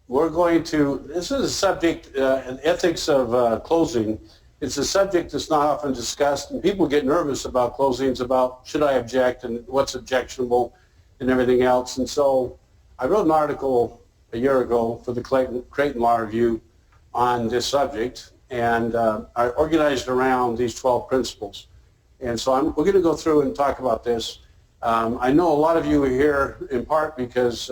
we're going to, this is a subject, an ethics of closing. It's a subject that's not often discussed, and people get nervous about closings, about should I object and what's objectionable and everything else. And so I wrote an article a year ago for the Creighton Law Review on this subject, and I organized around these 12 principles. And so we're going to go through and talk about this. I know a lot of you are here in part because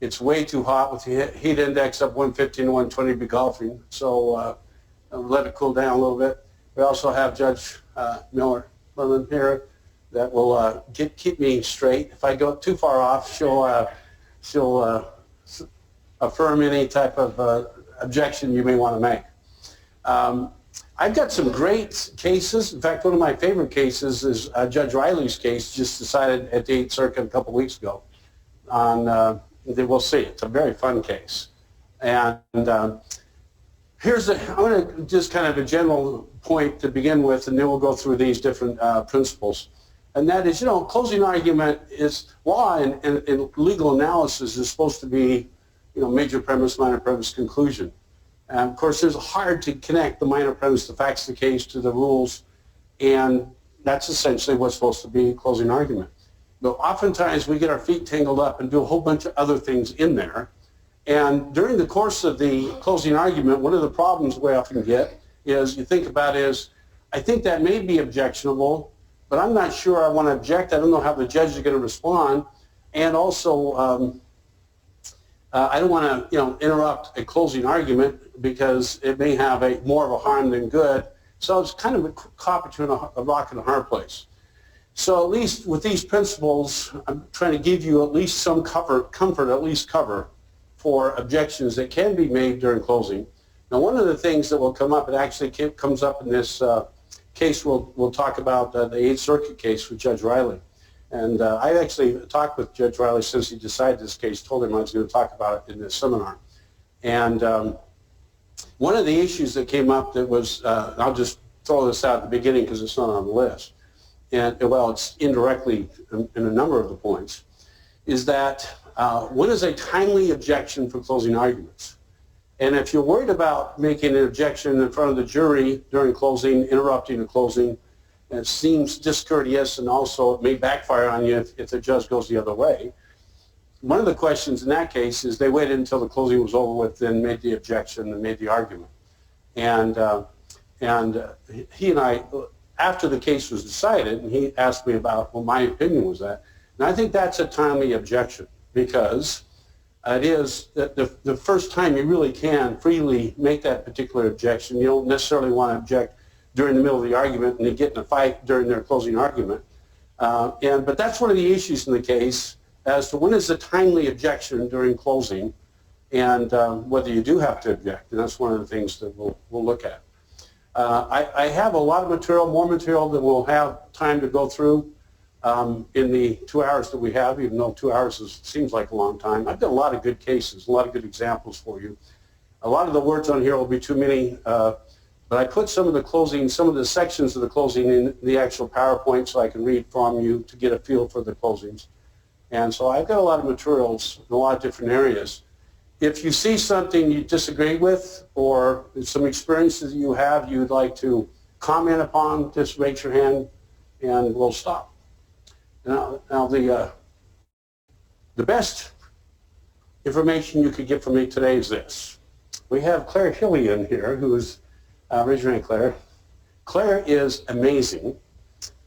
it's way too hot with the heat index up 115 to 120 to be golfing. So let it cool down a little bit. We also have Judge Miller here that will keep me straight. If I go too far off, she'll affirm any type of objection you may want to make. I've got some great cases. In fact, one of my favorite cases is Judge Riley's case, just decided at the 8th Circuit a couple weeks ago. We'll see. It's a very fun case. And I'm going to just kind of a general point to begin with, and then we'll go through these different principles. And that is, closing argument is law and legal analysis is supposed to be, major premise, minor premise, conclusion. And of course, it's hard to connect the minor premise, the facts of the case, to the rules, and that's essentially what's supposed to be closing argument. But oftentimes, we get our feet tangled up and do a whole bunch of other things in there. And during the course of the closing argument, one of the problems we often get is you think about is, I think that may be objectionable, but I'm not sure I want to object. I don't know how the judge is going to respond. And also, I don't want to interrupt a closing argument because it may have more of a harm than good. So it's kind of caught between a rock and a hard place. So at least with these principles, I'm trying to give you at least some comfort, at least cover for objections that can be made during closing. Now, one of the things that will come up, it actually comes up in this case we'll talk about, the 8th Circuit case with Judge Riley. And I actually talked with Judge Riley since he decided this case, told him I was going to talk about it in this seminar. And one of the issues that came up that was, I'll just throw this out at the beginning because it's not on the list, and well, it's indirectly in a number of the points, is that what is a timely objection for closing arguments? And if you're worried about making an objection in front of the jury during closing, interrupting a closing, and it seems discourteous and also it may backfire on you if the judge goes the other way, one of the questions in that case is they waited until the closing was over with, then made the objection and made the argument. And he and I, after the case was decided, and he asked me about, well, my opinion was that. And I think that's a timely objection because it is the first time you really can freely make that particular objection. You don't necessarily want to object during the middle of the argument and they get in a fight during their closing argument. But that's one of the issues in the case as to when is the timely objection during closing and whether you do have to object. And that's one of the things that we'll look at. I have a lot of material, more material than we'll have time to go through in the 2 hours that we have, even though 2 hours seems like a long time. I've got a lot of good cases, a lot of good examples for you. A lot of the words on here will be too many, but I put some of the sections of the closing in the actual PowerPoint so I can read from you to get a feel for the closings. And so I've got a lot of materials in a lot of different areas. If you see something you disagree with or some experiences you have you'd like to comment upon, just raise your hand and we'll stop. Now the best information you could get from me today is this. We have Claire Hillian here, who's, raise your hand, Claire. Claire is amazing,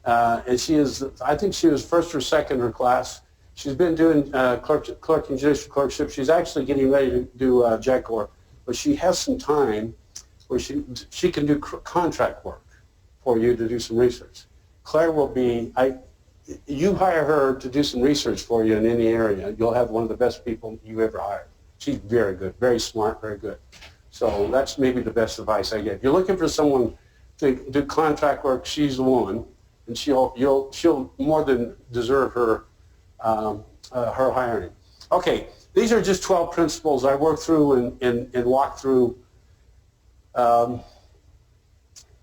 and she is, I think she was first or second in her class. She's been doing clerk and judicial clerkship. She's actually getting ready to do JACOR, but she has some time where she can do contract work for you to do some research. Claire will be, you hire her to do some research for you in any area, you'll have one of the best people you ever hired. She's very good, very smart, very good. So that's maybe the best advice I get. If you're looking for someone to do contract work, she's the woman, and she'll more than deserve her hiring. Okay, these are just 12 principles I worked through and walked through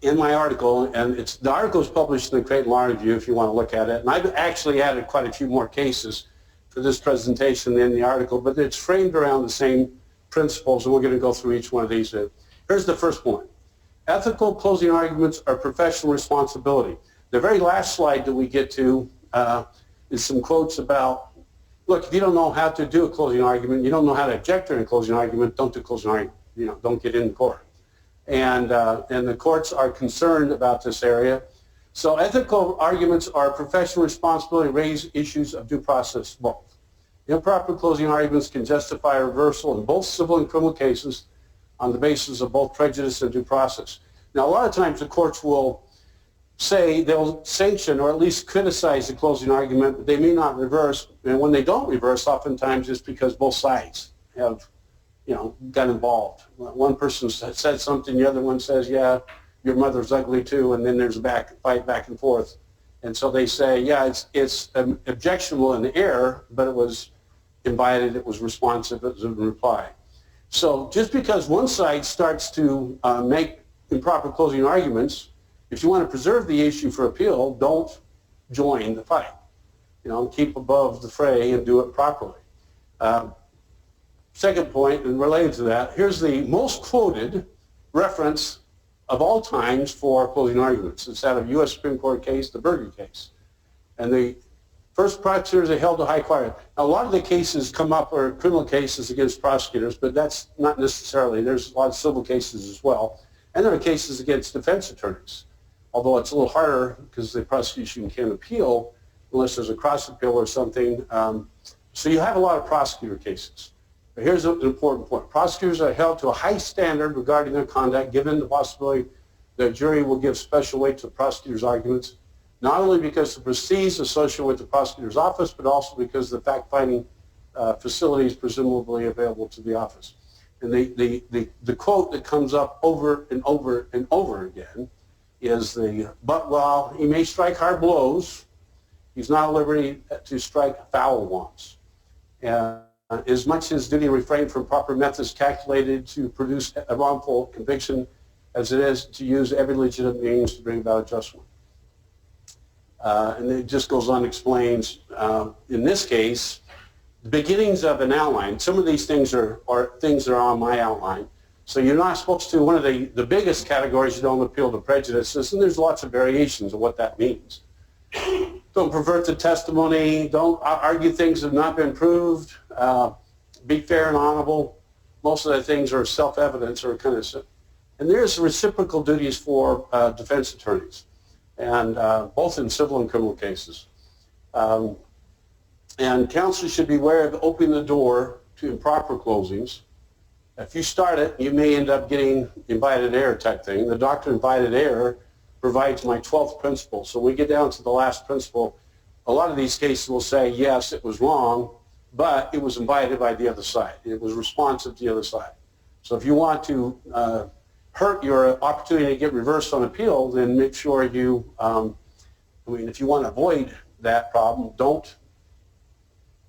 in my article, and the article is published in the Creighton Law Review if you want to look at it. And I've actually added quite a few more cases for this presentation in the article, but it's framed around the same principles, and we're going to go through each one of these. Here's the first point. Ethical closing arguments are professional responsibility. The very last slide that we get to is some quotes about, look, if you don't know how to do a closing argument, you don't know how to object during a closing argument, don't do closing argument. You know, don't get in court. And the courts are concerned about this area. So ethical arguments are professional responsibility, raise issues of due process both. Improper closing arguments can justify reversal in both civil and criminal cases on the basis of both prejudice and due process. Now, a lot of times the courts will say they'll sanction or at least criticize the closing argument, but they may not reverse. And when they don't reverse, oftentimes it's because both sides have, you know, got involved. One person said something, the other one says, yeah, your mother's ugly too, and then there's a fight back and forth. And so they say, yeah, it's objectionable in the error, but it was invited, it was responsive, it was a reply. So just because one side starts to make improper closing arguments, if you want to preserve the issue for appeal, don't join the fight. You know, keep above the fray and do it properly. Second point, and related to that, here's the most quoted reference of all times for closing arguments. It's out of a U.S. Supreme Court case, the Berger case. And the first prosecutors are held to high court. Now, a lot of the cases come up are criminal cases against prosecutors, but that's not necessarily. There's a lot of civil cases as well. And there are cases against defense attorneys, although it's a little harder because the prosecution can't appeal unless there's a cross appeal or something. So you have a lot of prosecutor cases. But here's an important point. Prosecutors are held to a high standard regarding their conduct, given the possibility that a jury will give special weight to the prosecutor's arguments, not only because of the prestige associated with the prosecutor's office, but also because of the fact-finding facilities presumably available to the office. And the quote that comes up over and over and over again is but while he may strike hard blows, he's not at liberty to strike foul ones. As much his duty to refrain from proper methods calculated to produce a wrongful conviction as it is to use every legitimate means to bring about adjustment. And it just goes on and explains, in this case, the beginnings of an outline. Some of these things are things that are on my outline. So you're not supposed to, one of the biggest categories, you don't appeal to prejudices, and there's lots of variations of what that means. Don't pervert the testimony, don't argue things that have not been proved, be fair and honorable. Most of the things are self-evidence or kind of, and there's reciprocal duties for defense attorneys, and both in civil and criminal cases. And counsel should be aware of opening the door to improper closings. If you start it, you may end up getting invited error type thing. The doctrine of invited error provides my 12th principle. So we get down to the last principle. A lot of these cases will say, yes, it was wrong, but it was invited by the other side. It was responsive to the other side. So if you want to hurt your opportunity to get reversed on appeal, then make sure you, if you want to avoid that problem, don't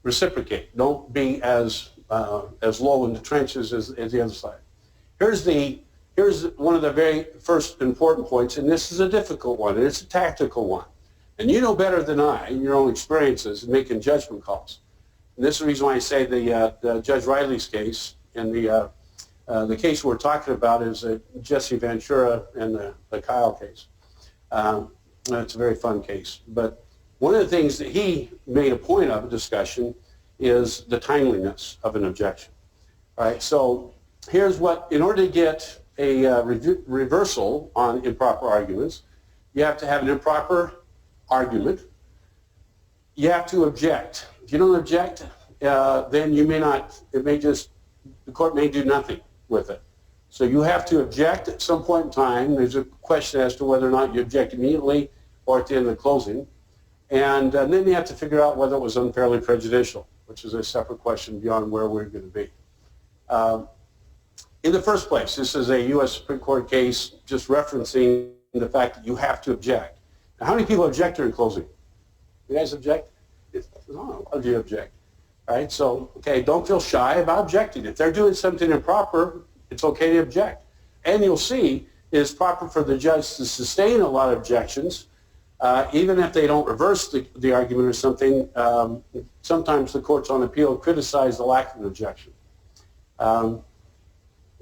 reciprocate. Don't be as low in the trenches as the other side. Here's one of the very first important points, and this is a difficult one, and it's a tactical one. And you know better than I, in your own experiences, in making judgment calls. And this is the reason why I say the Judge Riley's case, and the case we're talking about is Jesse Ventura and the Kyle case. It's a very fun case. But one of the things that he made a point of discussion is the timeliness of an objection. All right, so here's what, in order to get a reversal on improper arguments, you have to have an improper argument. You have to object. If you don't object, then you may not, the court may do nothing with it. So you have to object at some point in time. There's a question as to whether or not you object immediately or at the end of the closing. And then you have to figure out whether it was unfairly prejudicial, which is a separate question beyond where we're going to be. In the first place, this is a U.S. Supreme Court case just referencing the fact that you have to object. Now, how many people object during closing? You guys object? No, how do you object? All right, so, okay, don't feel shy about objecting. If they're doing something improper, it's okay to object. And you'll see it's proper for the judge to sustain a lot of objections, even if they don't reverse the argument or something. Sometimes the courts on appeal criticize the lack of an objection.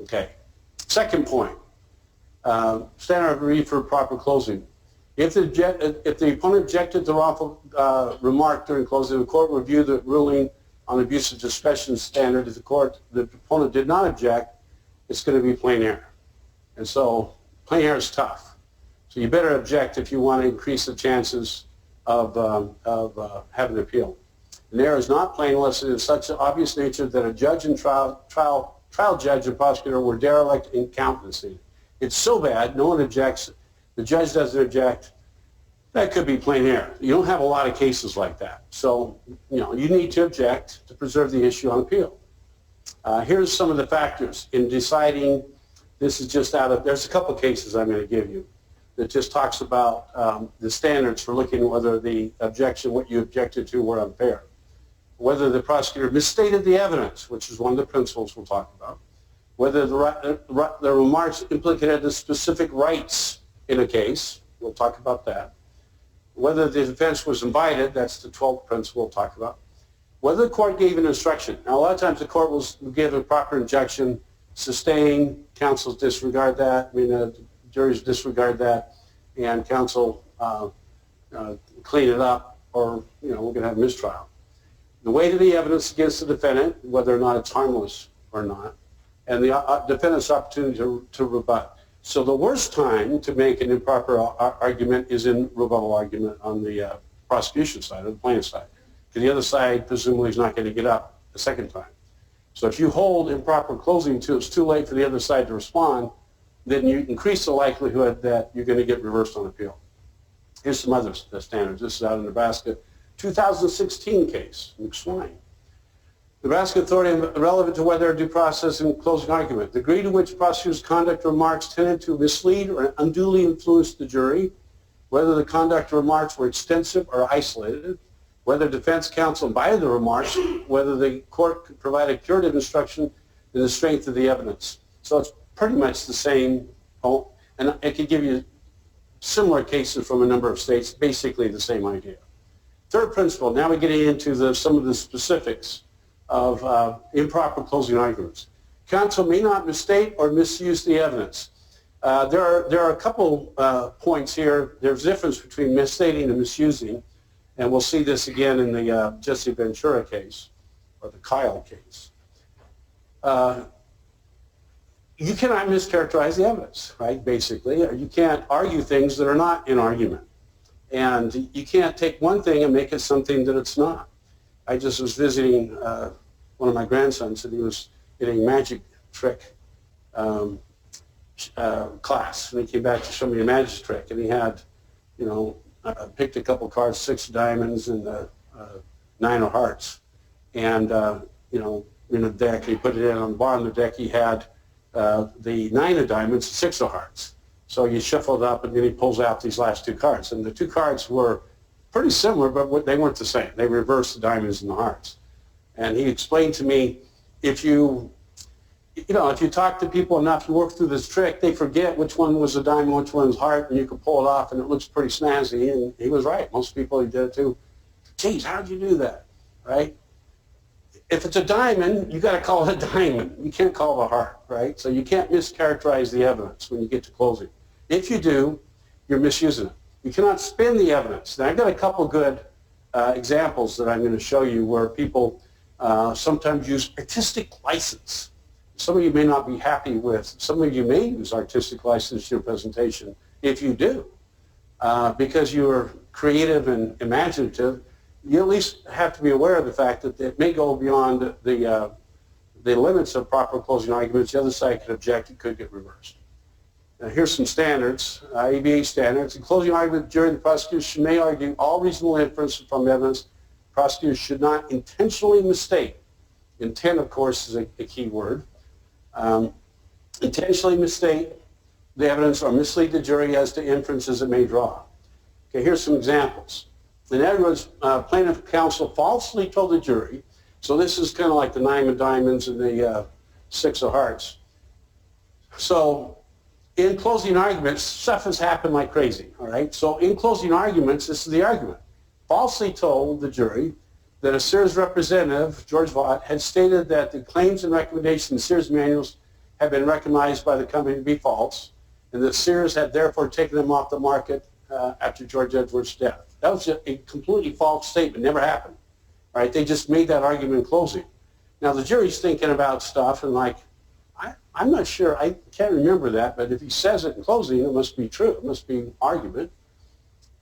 Okay. Second point, standard of review for proper closing. If the opponent objected to wrongful remark during closing, the court will review the ruling on abuse of discretion standard. If the opponent did not object, it's going to be plain error. And so plain error is tough. So you better object if you want to increase the chances of having an appeal. An error is not plain unless it is such an obvious nature that a judge and trial judge and prosecutor were derelict in competency. It's so bad, no one objects, the judge doesn't object, that could be plain error. You don't have a lot of cases like that. So, you need to object to preserve the issue on appeal. Here's some of the factors in deciding. This is just there's a couple cases I'm going to give you that just talks about the standards for looking at whether the objection, what you objected to, were unfair. Whether the prosecutor misstated the evidence, which is one of the principles we'll talk about. Whether the remarks implicated the specific rights in a case, we'll talk about that. Whether the defense was invited, that's the 12th principle we'll talk about. Whether the court gave an instruction. Now, a lot of times the court will give a proper injunction, sustain, counsels disregard that, juries disregard that, and counsel clean it up, or, we're going to have a mistrial. The weight of the evidence against the defendant, whether or not it's harmless or not, and the defendant's opportunity to rebut. So the worst time to make an improper argument is in rebuttal argument on the prosecution side, or the plaintiff side. Because the other side presumably is not going to get up a second time. So if you hold improper closing till it's too late for the other side to respond, then you increase the likelihood that you're going to get reversed on appeal. Here's some other standards. This is out of Nebraska. 2016 case, McSwine. Nebraska authority relevant to whether due process in closing argument. The degree to which prosecutor's conduct or remarks tended to mislead or unduly influence the jury, whether the conduct or remarks were extensive or isolated, whether defense counsel invited the remarks, whether the court could provide a curative instruction in the strength of the evidence. So it's pretty much the same, and it could give you similar cases from a number of states, basically the same idea. Third principle, now we're getting into some of the specifics of improper closing arguments. Counsel may not misstate or misuse the evidence. There are a couple points here. There's a difference between misstating and misusing, and we'll see this again in the Jesse Ventura case, or the Kyle case. You cannot mischaracterize the evidence, right, basically. You can't argue things that are not in argument. And you can't take one thing and make it something that it's not. I just was visiting one of my grandsons, and he was getting a magic trick class. And he came back to show me a magic trick. And he had, picked a couple cards, 6 diamonds and 9 of hearts. And, in the deck, he put it in on the bottom of the deck. He had the 9 of diamonds, 6 of hearts. So you shuffle it up, and then he pulls out these last 2 cards. And the 2 cards were pretty similar, but they weren't the same. They reversed the diamonds and the hearts. And he explained to me, if you talk to people enough, you work through this trick, they forget which one was a diamond, which one was heart, and you can pull it off, and it looks pretty snazzy. And he was right. Most people, he did it too. Geez, how'd you do that, right? If it's a diamond, you got to call it a diamond. You can't call it a heart, right? So you can't mischaracterize the evidence when you get to closing. If you do, you're misusing it. You cannot spin the evidence. Now, I've got a couple good examples that I'm going to show you where people sometimes use artistic license. Some of you may not be happy with, some of you may use artistic license in your presentation. If you do, because you are creative and imaginative, you at least have to be aware of the fact that it may go beyond the limits of proper closing arguments. The other side could object. It could get reversed. Now, here's some standards, ABA standards. In closing argument, the jury and the prosecutor may argue all reasonable inferences from evidence. Prosecutors should not intentionally mistake. Intent, of course, is a key word. Intentionally mistake the evidence or mislead the jury as to inferences it may draw. Okay, here's some examples. In other words, plaintiff counsel falsely told the jury, so this is kind of like the 9 of diamonds and the 6 of hearts. So in closing arguments, stuff has happened like crazy, all right? So in closing arguments, this is the argument. Falsely told the jury that a Sears representative, George Vaught, had stated that the claims and recommendations in Sears manuals had been recognized by the company to be false, and that Sears had therefore taken them off the market after George Edwards' death. That was a completely false statement. Never happened. Right? They just made that argument in closing. Now the jury's thinking about stuff and like, I'm not sure, I can't remember that, but if he says it in closing, it must be true. It must be an argument.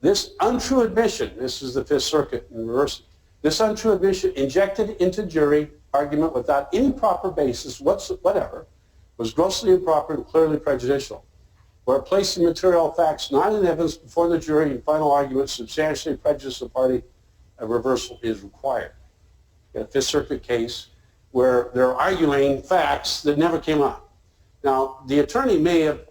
This untrue admission, this is the Fifth Circuit in reversing, this untrue admission injected into jury argument without any proper basis whatever was grossly improper and clearly prejudicial. Where placing material facts not in evidence before the jury in final argument substantially prejudice the party, a reversal is required. In a Fifth Circuit case where they're arguing facts that never came up. Now, the attorney may have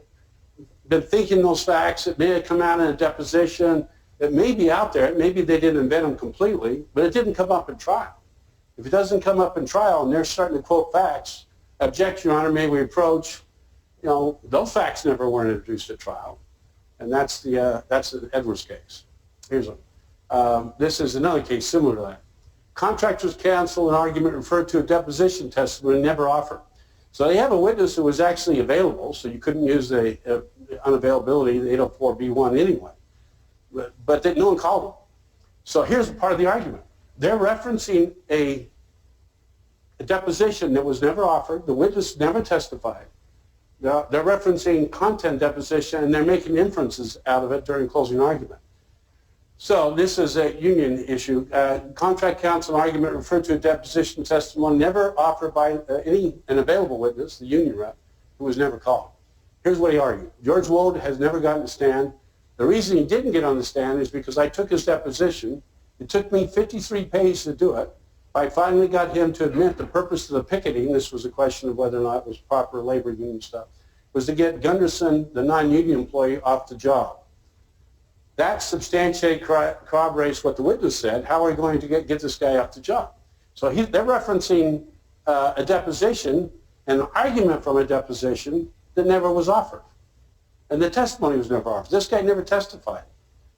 been thinking those facts. It may have come out in a deposition. It may be out there. Maybe they didn't invent them completely, but it didn't come up in trial. If it doesn't come up in trial and they're starting to quote facts, object, Your Honor, may we approach, those facts never weren't introduced at trial. And that's the Edwards case. Here's one. This is another case similar to that. Contractors cancel an argument referred to a deposition testimony never offered. So they have a witness who was actually available, so you couldn't use the unavailability, the 804B1 anyway. But no one called him. So here's part of the argument. They're referencing a deposition that was never offered. The witness never testified. They're referencing content deposition, and they're making inferences out of it during closing argument. So this is a union issue. Contract counsel argument referred to a deposition testimony never offered by an available witness, the union rep, who was never called. Here's what he argued. George Wold has never gotten to stand. The reason he didn't get on the stand is because I took his deposition. It took me 53 pages to do it. I finally got him to admit the purpose of the picketing, this was a question of whether or not it was proper labor union stuff, was to get Gunderson, the non-union employee, off the job. That substantiates, corroborates what the witness said. How are we going to get this guy off the job? So they're referencing a deposition, an argument from a deposition that never was offered. And the testimony was never offered. This guy never testified.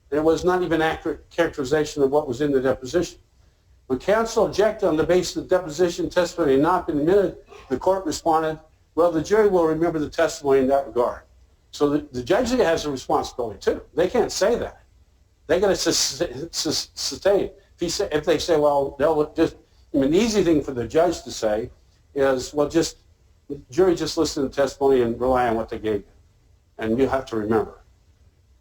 There was not even accurate characterization of what was in the deposition. When counsel objected on the basis of the deposition testimony had not been admitted, the court responded, well, the jury will remember the testimony in that regard. So the judge has a responsibility too. They can't say that. They're going to sustain. If they say, well, they'll just, the easy thing for the judge to say is, well, the jury just listen to the testimony and rely on what they gave you. And you have to remember.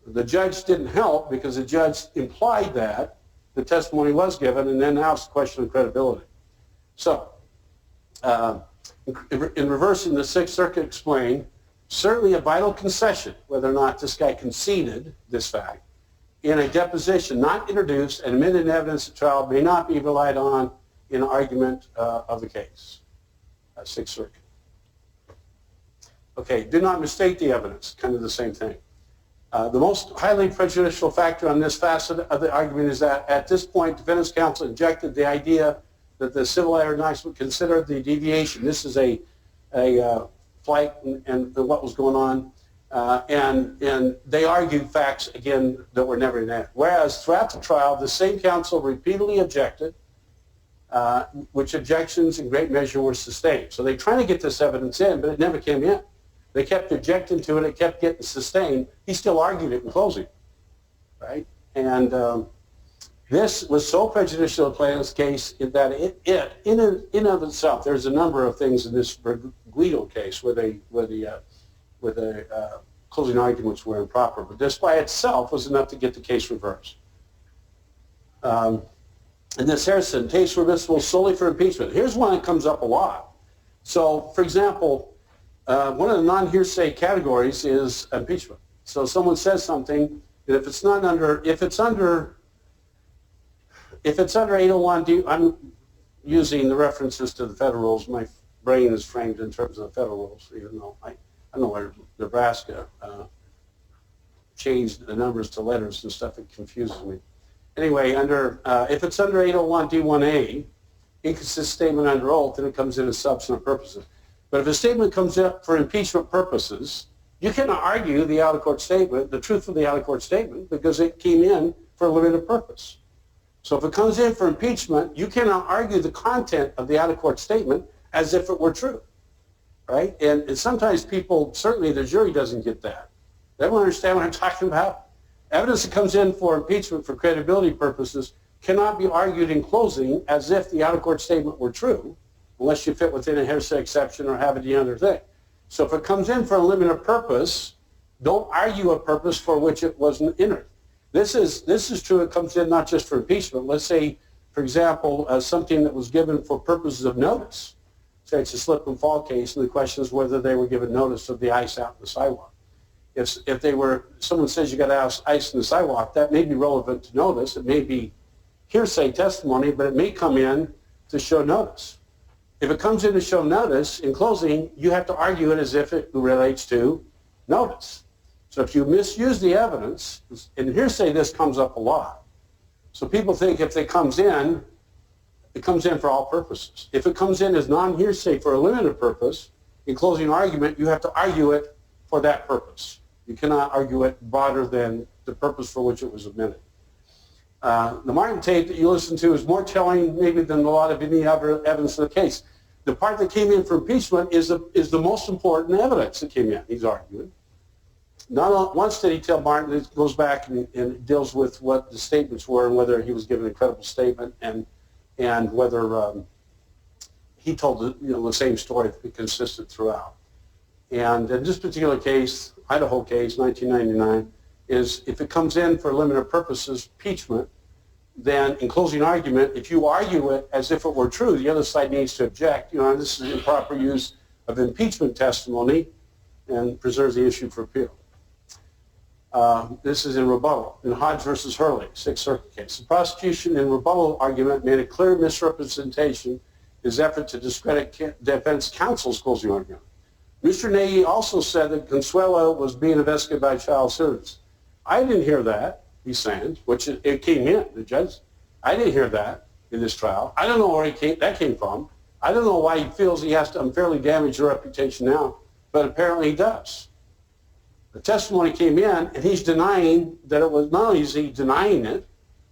The judge didn't help because the judge implied that the testimony was given, and then now it's a question of credibility. So, in reversing, the Sixth Circuit explained, certainly a vital concession, whether or not this guy conceded this fact, in a deposition not introduced and admitted in evidence at trial may not be relied on in argument of the case. Sixth Circuit. Okay, do not mistake the evidence, kind of the same thing. The most highly prejudicial factor on this facet of the argument is that at this point, defendant's counsel injected the idea that the civil aeronautics would consider the deviation. This is a flight and what was going on, and they argued facts, again, that were never enacted. Whereas throughout the trial, the same counsel repeatedly objected, which objections in great measure were sustained. So they're trying to get this evidence in, but it never came in. They kept objecting to it. It kept getting sustained. He still argued it in closing, right? And this was so prejudicial to plaintiff's case that in and of itself, there's a number of things in this Guido case where the closing arguments were improper, but this by itself was enough to get the case reversed. And this Harrison, case reversible solely for impeachment. Here's one that comes up a lot. So, for example, one of the non-hearsay categories is impeachment. So someone says something, and if it's under 801D, I'm using the references to the federal rules. My brain is framed in terms of the federal rules, even though I know where Nebraska changed the numbers to letters and stuff. It confuses me. Anyway, if it's under 801D1A, inconsistent statement under oath, then it comes in as substantive purposes. But if a statement comes up for impeachment purposes, you cannot argue the out-of-court statement, the truth of the out-of-court statement, because it came in for a limited purpose. So if it comes in for impeachment, you cannot argue the content of the out-of-court statement as if it were true. right? And sometimes people, certainly the jury doesn't get that. They don't understand what I'm talking about. Evidence that comes in for impeachment for credibility purposes cannot be argued in closing as if the out-of-court statement were true, unless you fit within a hearsay exception or have any other thing. So if it comes in for a limited purpose, don't argue a purpose for which it wasn't entered. This is true. It comes in not just for impeachment. Let's say, for example, something that was given for purposes of notice. Say it's a slip and fall case, and the question is whether they were given notice of the ice out in the sidewalk. If they were, someone says you got to have ice in the sidewalk, that may be relevant to notice. It may be hearsay testimony, but it may come in to show notice. If it comes in to show notice, in closing, you have to argue it as if it relates to notice. So if you misuse the evidence, in hearsay this comes up a lot. So people think if it comes in for all purposes. If it comes in as non-hearsay for a limited purpose, in closing argument, you have to argue it for that purpose. You cannot argue it broader than the purpose for which it was admitted. The Martin tape that you listen to is more telling maybe than a lot of any other evidence in the case. The part that came in for impeachment is the most important evidence that came in, he's arguing. Not once did he tell Martin, it goes back and deals with what the statements were and whether he was given a credible statement and whether he told the same story to be consistent throughout. And in this particular case, Idaho case, 1999, is if it comes in for limited purposes, impeachment, then in closing argument, if you argue it as if it were true, the other side needs to object. This is improper use of impeachment testimony and preserves the issue for appeal. This is in rebuttal. In Hodge versus Hurley, Sixth Circuit case. The prosecution in rebuttal argument made a clear misrepresentation in his effort to discredit defense counsel's closing argument. Mr. Nagy also said that Consuelo was being investigated by child services. I didn't hear that, he's saying, which it came in, the judge. I didn't hear that in this trial. I don't know where that came from. I don't know why he feels he has to unfairly damage your reputation now, but apparently he does. The testimony came in, and he's denying that it was, not only is he denying it,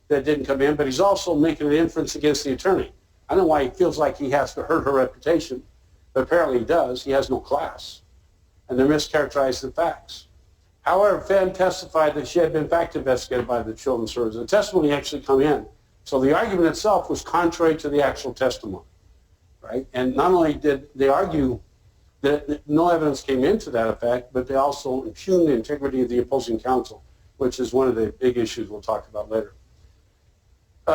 that it didn't come in, but he's also making an inference against the attorney. I don't know why he feels like he has to hurt her reputation, but apparently he does. He has no class, and they're mischaracterizing the facts. However, Fenn testified that she had been fact investigated by the Children's Services. The testimony actually come in. So the argument itself was contrary to the actual testimony, right? And not only did they argue that no evidence came into that effect, but they also impugned the integrity of the opposing counsel, which is one of the big issues we'll talk about later.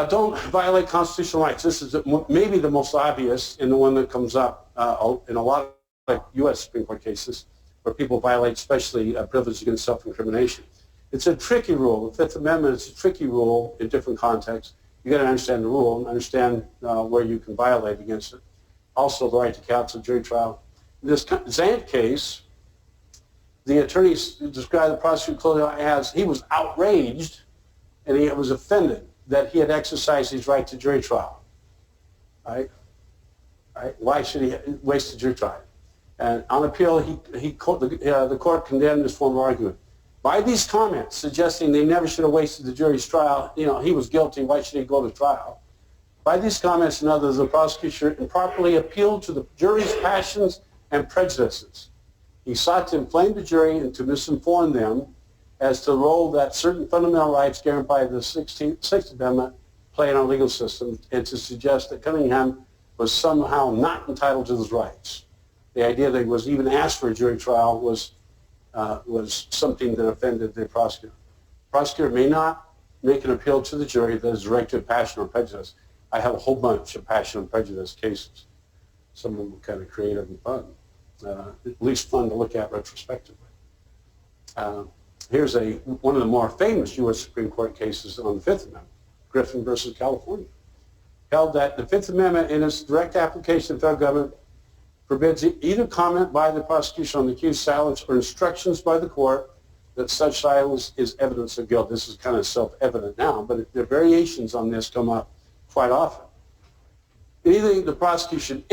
Don't violate constitutional rights. This is maybe the most obvious and the one that comes up in a lot of U.S. Supreme Court cases where people violate especially privilege against self-incrimination. It's a tricky rule. The Fifth Amendment is a tricky rule in different contexts. You've got to understand the rule and understand where you can violate against it. Also, the right to counsel, jury trial. In this Zant case, the attorneys described the prosecutor as he was outraged and he was offended that he had exercised his right to jury trial. Right? Why should he waste a jury trial? And on appeal, the court condemned this form of argument. By these comments suggesting they never should have wasted the jury's trial, he was guilty, why should he go to trial? By these comments and others, the prosecutor improperly appealed to the jury's passions and prejudices. He sought to inflame the jury and to misinform them as to the role that certain fundamental rights guaranteed by the Sixth Amendment play in our legal system, and to suggest that Cunningham was somehow not entitled to those rights. The idea that he was even asked for a jury trial was something that offended the prosecutor. The prosecutor may not make an appeal to the jury that is directed at passion or prejudice. I have a whole bunch of passion and prejudice cases. Some of them are kind of creative and fun, at least fun to look at retrospectively. Here's one of the more famous U.S. Supreme Court cases on the Fifth Amendment, Griffin versus California, held that the Fifth Amendment in its direct application to the federal government forbids either comment by the prosecution on the accused silence or instructions by the court that such silence is evidence of guilt. This is kind of self-evident now, but the variations on this come up quite often. Anything the prosecution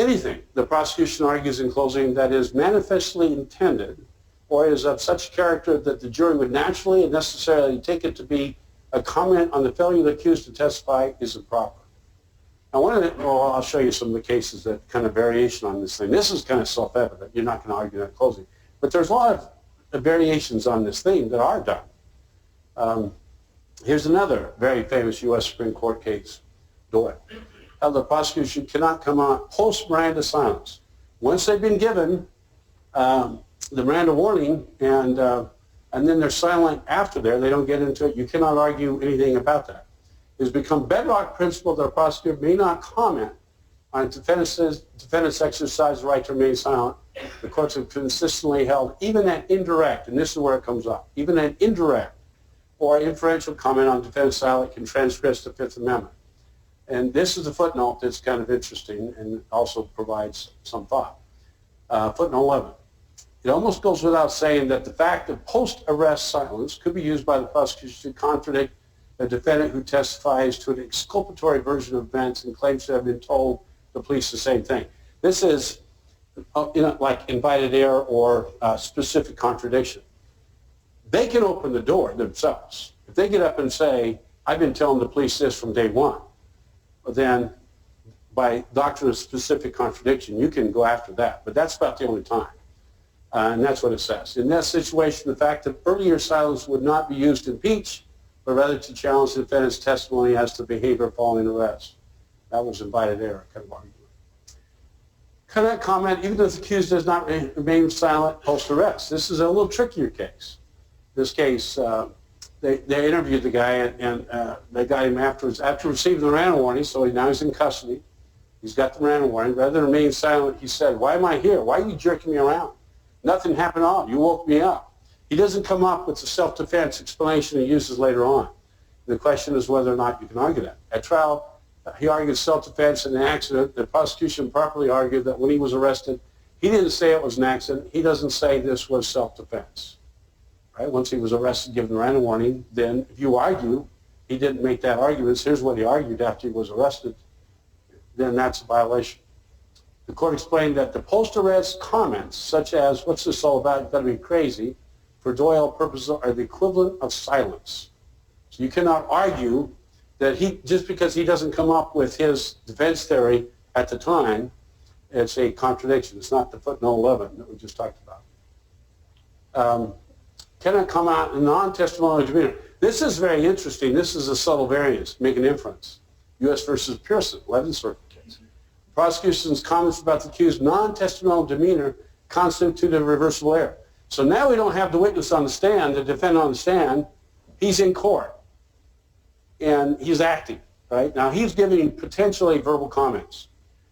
argues in closing that is manifestly intended or is of such character that the jury would naturally and necessarily take it to be a comment on the failure of the accused to testify is improper. Now, I'll show you some of the cases that kind of variation on this thing. This is kind of self-evident. You're not going to argue that closing. But there's a lot of variations on this theme that are done. Here's another very famous U.S. Supreme Court case, Doyle. How the prosecution cannot come on post-Miranda silence. Once they've been given the Miranda warning and then they're silent after there, they don't get into it, you cannot argue anything about that. It has become bedrock principle that a prosecutor may not comment on defendant's exercise the right to remain silent. The courts have consistently held even an indirect, and this is where it comes up, even an indirect or inferential comment on defendant's silence can transgress the Fifth Amendment. And this is a footnote that's kind of interesting and also provides some thought. Footnote 11. It almost goes without saying that the fact of post-arrest silence could be used by the prosecution to contradict a defendant who testifies to an exculpatory version of events and claims to have been told the police the same thing. This is like invited error or specific contradiction. They can open the door themselves. If they get up and say, I've been telling the police this from day one, then by doctrine of specific contradiction, you can go after that. But that's about the only time. And that's what it says. In that situation, the fact that earlier silence would not be used to impeach, but rather to challenge the defendant's testimony as to behavior following arrest. That was invited error, kind of argument. Can I comment, even if the accused does not remain silent post-arrest? This is a little trickier case. This case, they interviewed the guy, and they got him after receiving the Miranda warning, so now he's in custody. He's got the Miranda warning. Rather than remain silent, he said, why am I here? Why are you jerking me around? Nothing happened at all. You woke me up. He doesn't come up with the self-defense explanation he uses later on. The question is whether or not you can argue that. At trial, he argued self-defense in an accident. The prosecution properly argued that when he was arrested, he didn't say it was an accident. He doesn't say this was self-defense. Right? Once he was arrested, given the Miranda warning, then if you argue he didn't make that argument, here's what he argued after he was arrested, then that's a violation. The court explained that the post-arrest comments, such as, what's this all about, you've got to be crazy, for Doyle purposes are the equivalent of silence. So you cannot argue that just because he doesn't come up with his defense theory at the time, it's a contradiction. It's not the footnote 11 that we just talked about. Cannot come out in non-testimonial demeanor. This is very interesting. This is a subtle variance, make an inference. U.S. versus Pearson, 11th Circuit case. Prosecution's comments about the accused's non-testimonial demeanor constitute a reversible error. So now we don't have the witness on the stand, the defendant on the stand. He's in court, and he's acting, right? Now he's giving potentially verbal comments,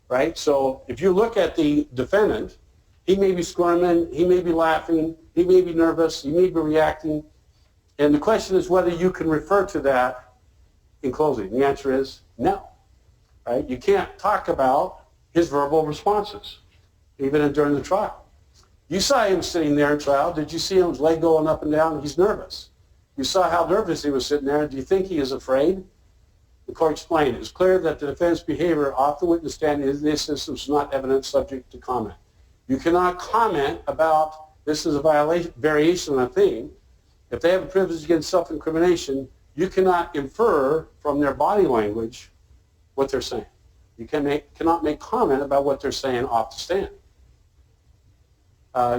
right? So if you look at the defendant, he may be squirming, he may be laughing, he may be nervous, he may be reacting, and the question is whether you can refer to that in closing. The answer is no, right? You can't talk about his verbal responses, even during the trial. You saw him sitting there in trial. Did you see his leg going up and down? He's nervous. You saw how nervous he was sitting there. Do you think he is afraid? The court explained, it is clear that the defendant's behavior off the witness stand in this instance is not evidence subject to comment. You cannot comment about, this is a variation on a theme. If they have a privilege against self-incrimination, you cannot infer from their body language what they're saying. You cannot make comment about what they're saying off the stand.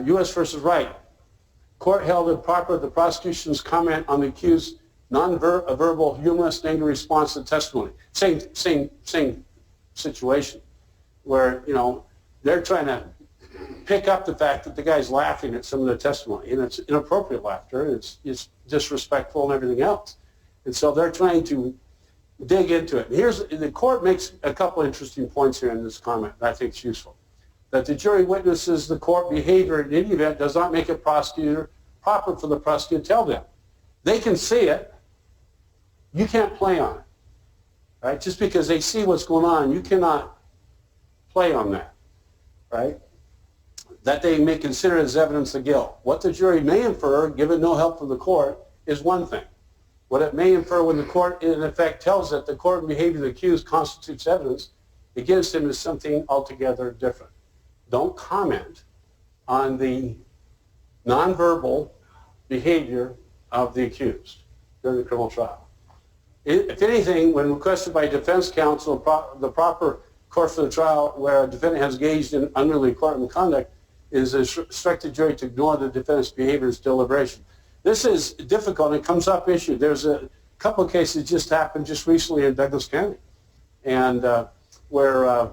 U.S. versus Wright. Court held improper the prosecution's comment on the accused's non-verbal, humorous, angry response to testimony. Same situation, where they're trying to pick up the fact that the guy's laughing at some of the testimony, and it's inappropriate laughter, and it's disrespectful and everything else. And so they're trying to dig into it. And the court makes a couple interesting points here in this comment that I think is useful. That the jury witnesses the court behavior in any event does not make it proper for the prosecutor to tell them. They can see it. You can't play on it. Right? Just because they see what's going on, you cannot play on that. Right? That they may consider as evidence of guilt. What the jury may infer, given no help from the court, is one thing. What it may infer when the court, in effect, tells it the court behavior of the accused constitutes evidence against him is something altogether different. Don't comment on the nonverbal behavior of the accused during the criminal trial. If anything, when requested by defense counsel, the proper course of the trial where a defendant has engaged in unruly courtroom conduct is instruct the jury to ignore the defendant's behavior's deliberation. This is difficult, and it comes up issue. There's a couple of cases just happened just recently in Douglas County, and where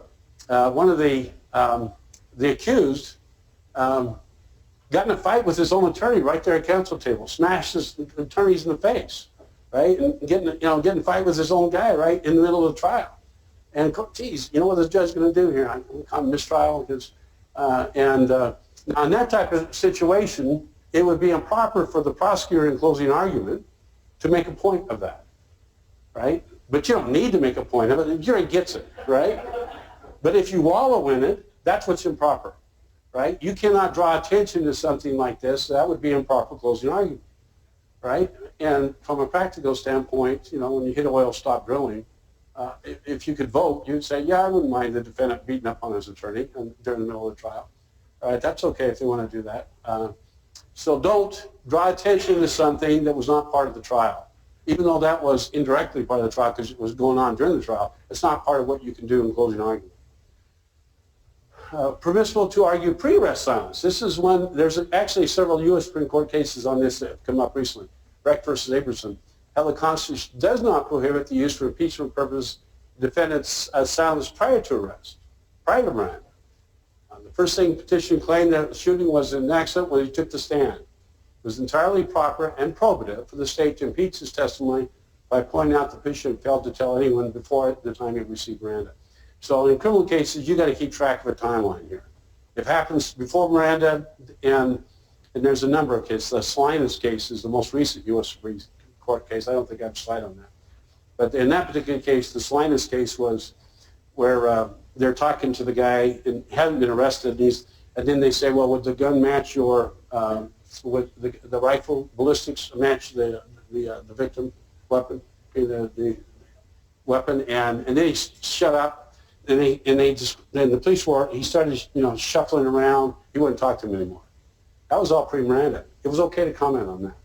one of the accused got in a fight with his own attorney right there at counsel table, smashed his attorneys in the face, right, and getting in a fight with his own guy right in the middle of the trial. And geez, you know what the judge is going to do here? I'm going to mistrial because, now in that type of situation, it would be improper for the prosecutor in closing argument to make a point of that, right? But you don't need to make a point of it. The jury gets it, right? But if you wallow in it, that's what's improper, right? You cannot draw attention to something like this. That would be improper closing argument, right? And from a practical standpoint, when you hit oil, stop drilling. If you could vote, you'd say, yeah, I wouldn't mind the defendant beating up on his attorney during the middle of the trial. All right, that's okay if they want to do that. So don't draw attention to something that was not part of the trial. Even though that was indirectly part of the trial because it was going on during the trial, it's not part of what you can do in closing argument. Permissible to argue pre-arrest silence. This is one, there's actually several U.S. Supreme Court cases on this that have come up recently. Brecht versus Aberson. How the Constitution does not prohibit the use for impeachment purposes of defendant's silence prior to arrest, prior to Miranda. The first thing petition claimed that the shooting was an accident when he took the stand. It was entirely proper and probative for the state to impeach his testimony by pointing out the petitioner failed to tell anyone before the time he received Miranda. So in criminal cases, you got to keep track of a timeline here. It happens before Miranda, and there's a number of cases. The Salinas case is the most recent U.S. Supreme Court case. I don't think I have a slide on that. But in that particular case, the Salinas case was where they're talking to the guy and hadn't been arrested, and then they say, well, would the gun match your, would the rifle ballistics match the victim weapon, the weapon, and then he shut up, and then the police were, he started shuffling around. He wouldn't talk to him anymore. That was all pre-Miranda. It was okay to comment on that,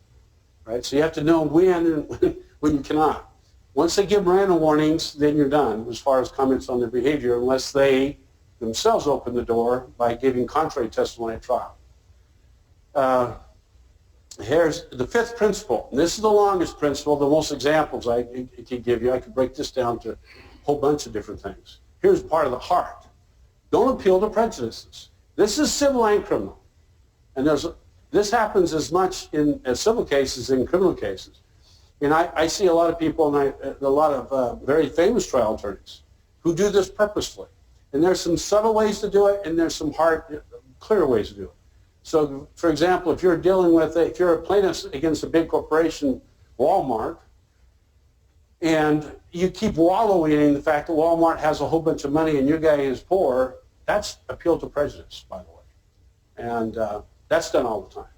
right? So you have to know when and when you cannot. Once they give Miranda warnings, then you're done as far as comments on their behavior, unless they themselves open the door by giving contrary testimony at trial. Here's the fifth principle. And this is the longest principle, the most examples I could give you. I could break this down to a whole bunch of different things. Here's part of the heart. Don't appeal to prejudices. This is civil and criminal. And this happens as much in civil cases as in criminal cases. And I see a lot of people, and a lot of very famous trial attorneys who do this purposefully. And there's some subtle ways to do it, and there's some clear ways to do it. So, for example, if you're dealing with, if you're a plaintiff against a big corporation, Walmart, and you keep wallowing in the fact that Walmart has a whole bunch of money and your guy is poor, that's appeal to prejudice, by the way. And that's done all the time.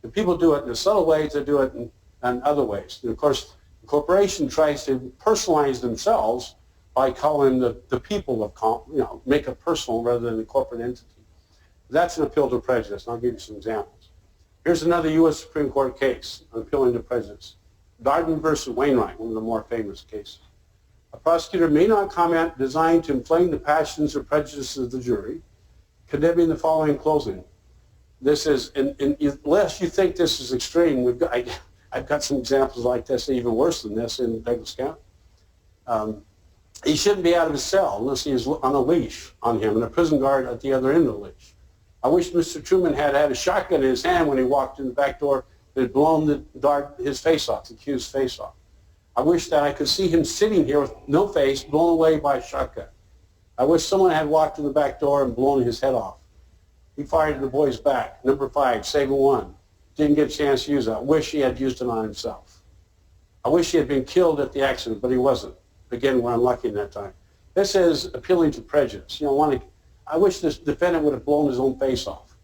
And people do it in subtle ways, they do it in other ways. And of course, the corporation tries to personalize themselves by calling the people of, make it personal rather than a corporate entity. That's an appeal to prejudice, and I'll give you some examples. Here's another U.S. Supreme Court case on appealing to prejudice. Darden versus Wainwright, one of the more famous cases. A prosecutor may not comment designed to inflame the passions or prejudices of the jury, condemning the following closing. This is, unless you think this is extreme, I've got some examples like this, even worse than this in Douglas County. He shouldn't be out of his cell unless he is on a leash on him and a prison guard at the other end of the leash. I wish Mr. Truman had a shotgun in his hand when he walked in the back door that had blown his face off, the accused's face off. I wish that I could see him sitting here with no face, blown away by a shotgun. I wish someone had walked in the back door and blown his head off. He fired at the boy's back. Number 5, saving one. Didn't get a chance to use it. I wish he had used it on himself. I wish he had been killed at the accident, but he wasn't. Again, we're unlucky in that time. This is appealing to prejudice. I wish this defendant would have blown his own face off.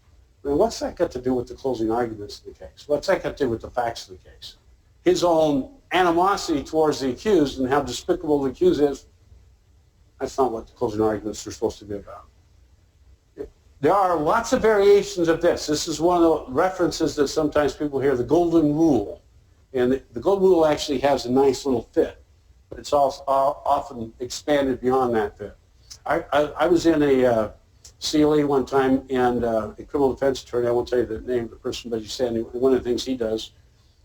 I mean, what's that got to do with the closing arguments of the case? What's that got to do with the facts of the case? His own animosity towards the accused and how despicable the accused is, that's not what the closing arguments are supposed to be about. There are lots of variations of this. This is one of the references that sometimes people hear, the golden rule. And the golden rule actually has a nice little fit. but it's also often expanded beyond that bit. I was in a CLE one time, and a criminal defense attorney, I won't tell you the name of the person, but he's saying one of the things he does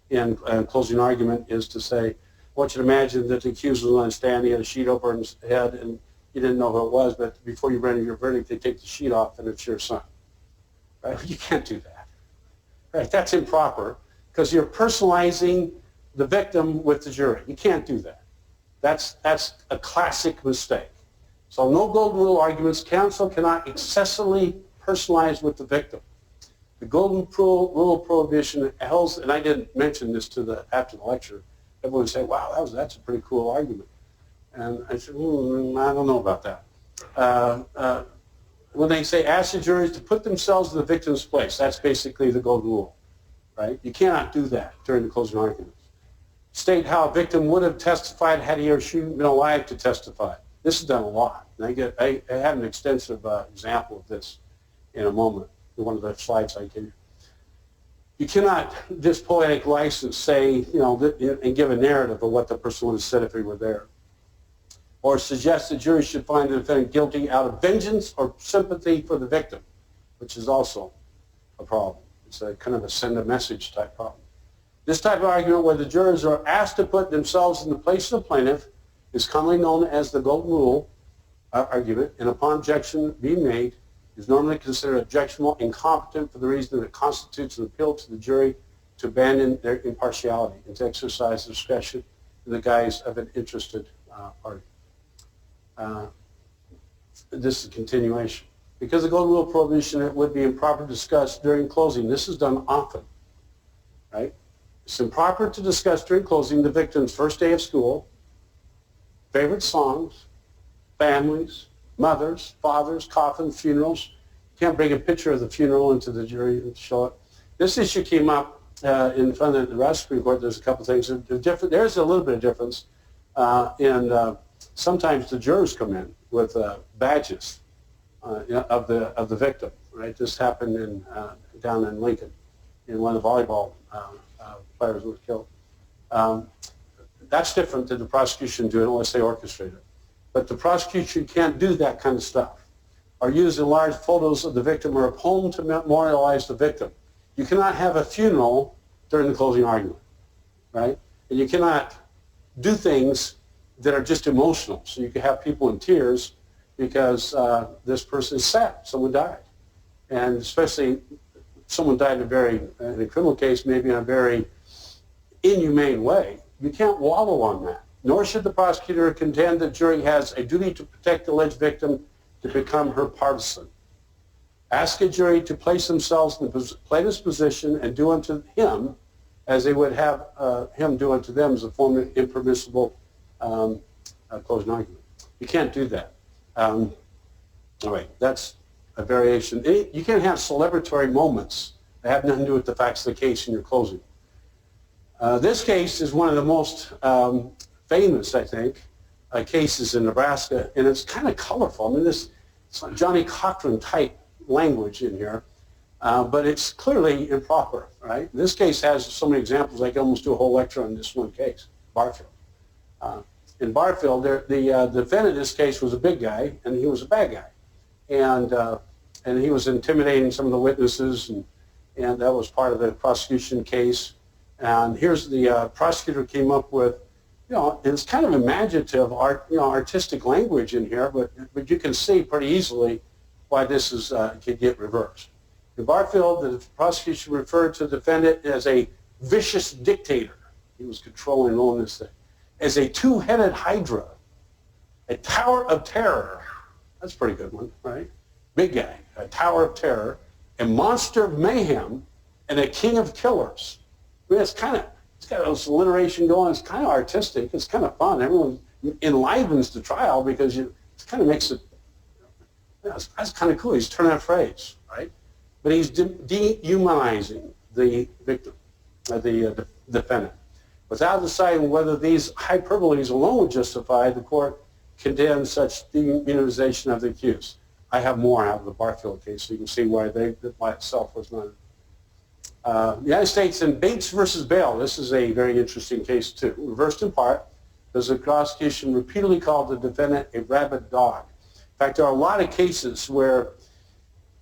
in closing argument is to say, I want you to imagine that the accused was on the stand, he had a sheet over his head, and you didn't know who it was, but before you render your verdict, they take the sheet off, and it's your son. Right? You can't do that. Right? That's improper, because you're personalizing the victim with the jury. You can't do that. That's a classic mistake. So no golden rule arguments. Counsel cannot excessively personalize with the victim. The golden rule prohibition holds, and I didn't mention this after the lecture. Everyone would say, wow, that's a pretty cool argument. And I said, I don't know about that. When they say ask the juries to put themselves in the victim's place, that's basically the golden rule, right? You cannot do that during the closing arguments. State how a victim would have testified had he or she been alive to testify. This is done a lot. And I have an extensive example of this in a moment in one of the slides I gave you. You cannot just poetic license say, and give a narrative of what the person would have said if he were there. Or suggest the jury should find the defendant guilty out of vengeance or sympathy for the victim, which is also a problem. It's a kind of a send a message type problem. This type of argument where the jurors are asked to put themselves in the place of the plaintiff is commonly known as the golden rule argument, and upon objection being made, is normally considered objectionable, incompetent for the reason that it constitutes an appeal to the jury to abandon their impartiality and to exercise discretion in the guise of an interested party. This is a continuation. Because the golden rule prohibition, it would be improper to discuss during closing. This is done often, right? It's improper to discuss during closing the victim's first day of school, favorite songs, families, mothers, fathers, coffins, funerals. You can't bring a picture of the funeral into the jury and show it. This issue came up in front of the Rust Supreme Court. There's a couple things. There's a little bit of difference in sometimes the jurors come in with badges of the victim. Right? This happened down in Lincoln, in one of the volleyball players who was killed. That's different than the prosecution doing unless they orchestrate it. But the prosecution can't do that kind of stuff, or use enlarged photos of the victim or a poem to memorialize the victim. You cannot have a funeral during the closing argument, right? And you cannot do things that are just emotional. So you can have people in tears because this person is sad, someone died. And especially someone died in a criminal case, maybe in a very inhumane way. You can't wallow on that. Nor should the prosecutor contend that the jury has a duty to protect the alleged victim to become her partisan. Ask a jury to place themselves in the plaintiff's position and do unto him as they would have him do unto them as a form of impermissible closing argument. You can't do that. All right, that's a variation. You can't have celebratory moments that have nothing to do with the facts of the case in your closing. This case is one of the most famous, I think, cases in Nebraska, and it's kind of colorful. I mean, it's like Johnny Cochran type language in here, but it's clearly improper, right? This case has so many examples, I can almost do a whole lecture on this one case, Barfield. In Barfield, the defendant in this case was a big guy, and he was a bad guy. And he was intimidating some of the witnesses, and that was part of the prosecution case. And here's the prosecutor came up with, it's kind of imaginative, artistic language in here, but you can see pretty easily why this could get reversed. In Barfield, the prosecution referred to the defendant as a vicious dictator. He was controlling all this thing. As a two-headed hydra, a tower of terror. That's a pretty good one, right? Big guy, a tower of terror, a monster of mayhem, and a king of killers. I mean, it's got this alliteration going. It's kind of artistic. It's kind of fun. Everyone enlivens the trial because it kind of makes it, that's kind of cool. He's turning a phrase, right? But he's dehumanizing the victim, the defendant. Without deciding whether these hyperboles alone would justify, the court condemned such dehumanization of the accused. I have more out of the Barfield case, so you can see why that by itself was not. The United States in Bates versus Bell, this is a very interesting case too. Reversed in part, because the prosecution repeatedly called the defendant a rabid dog. In fact, there are a lot of cases where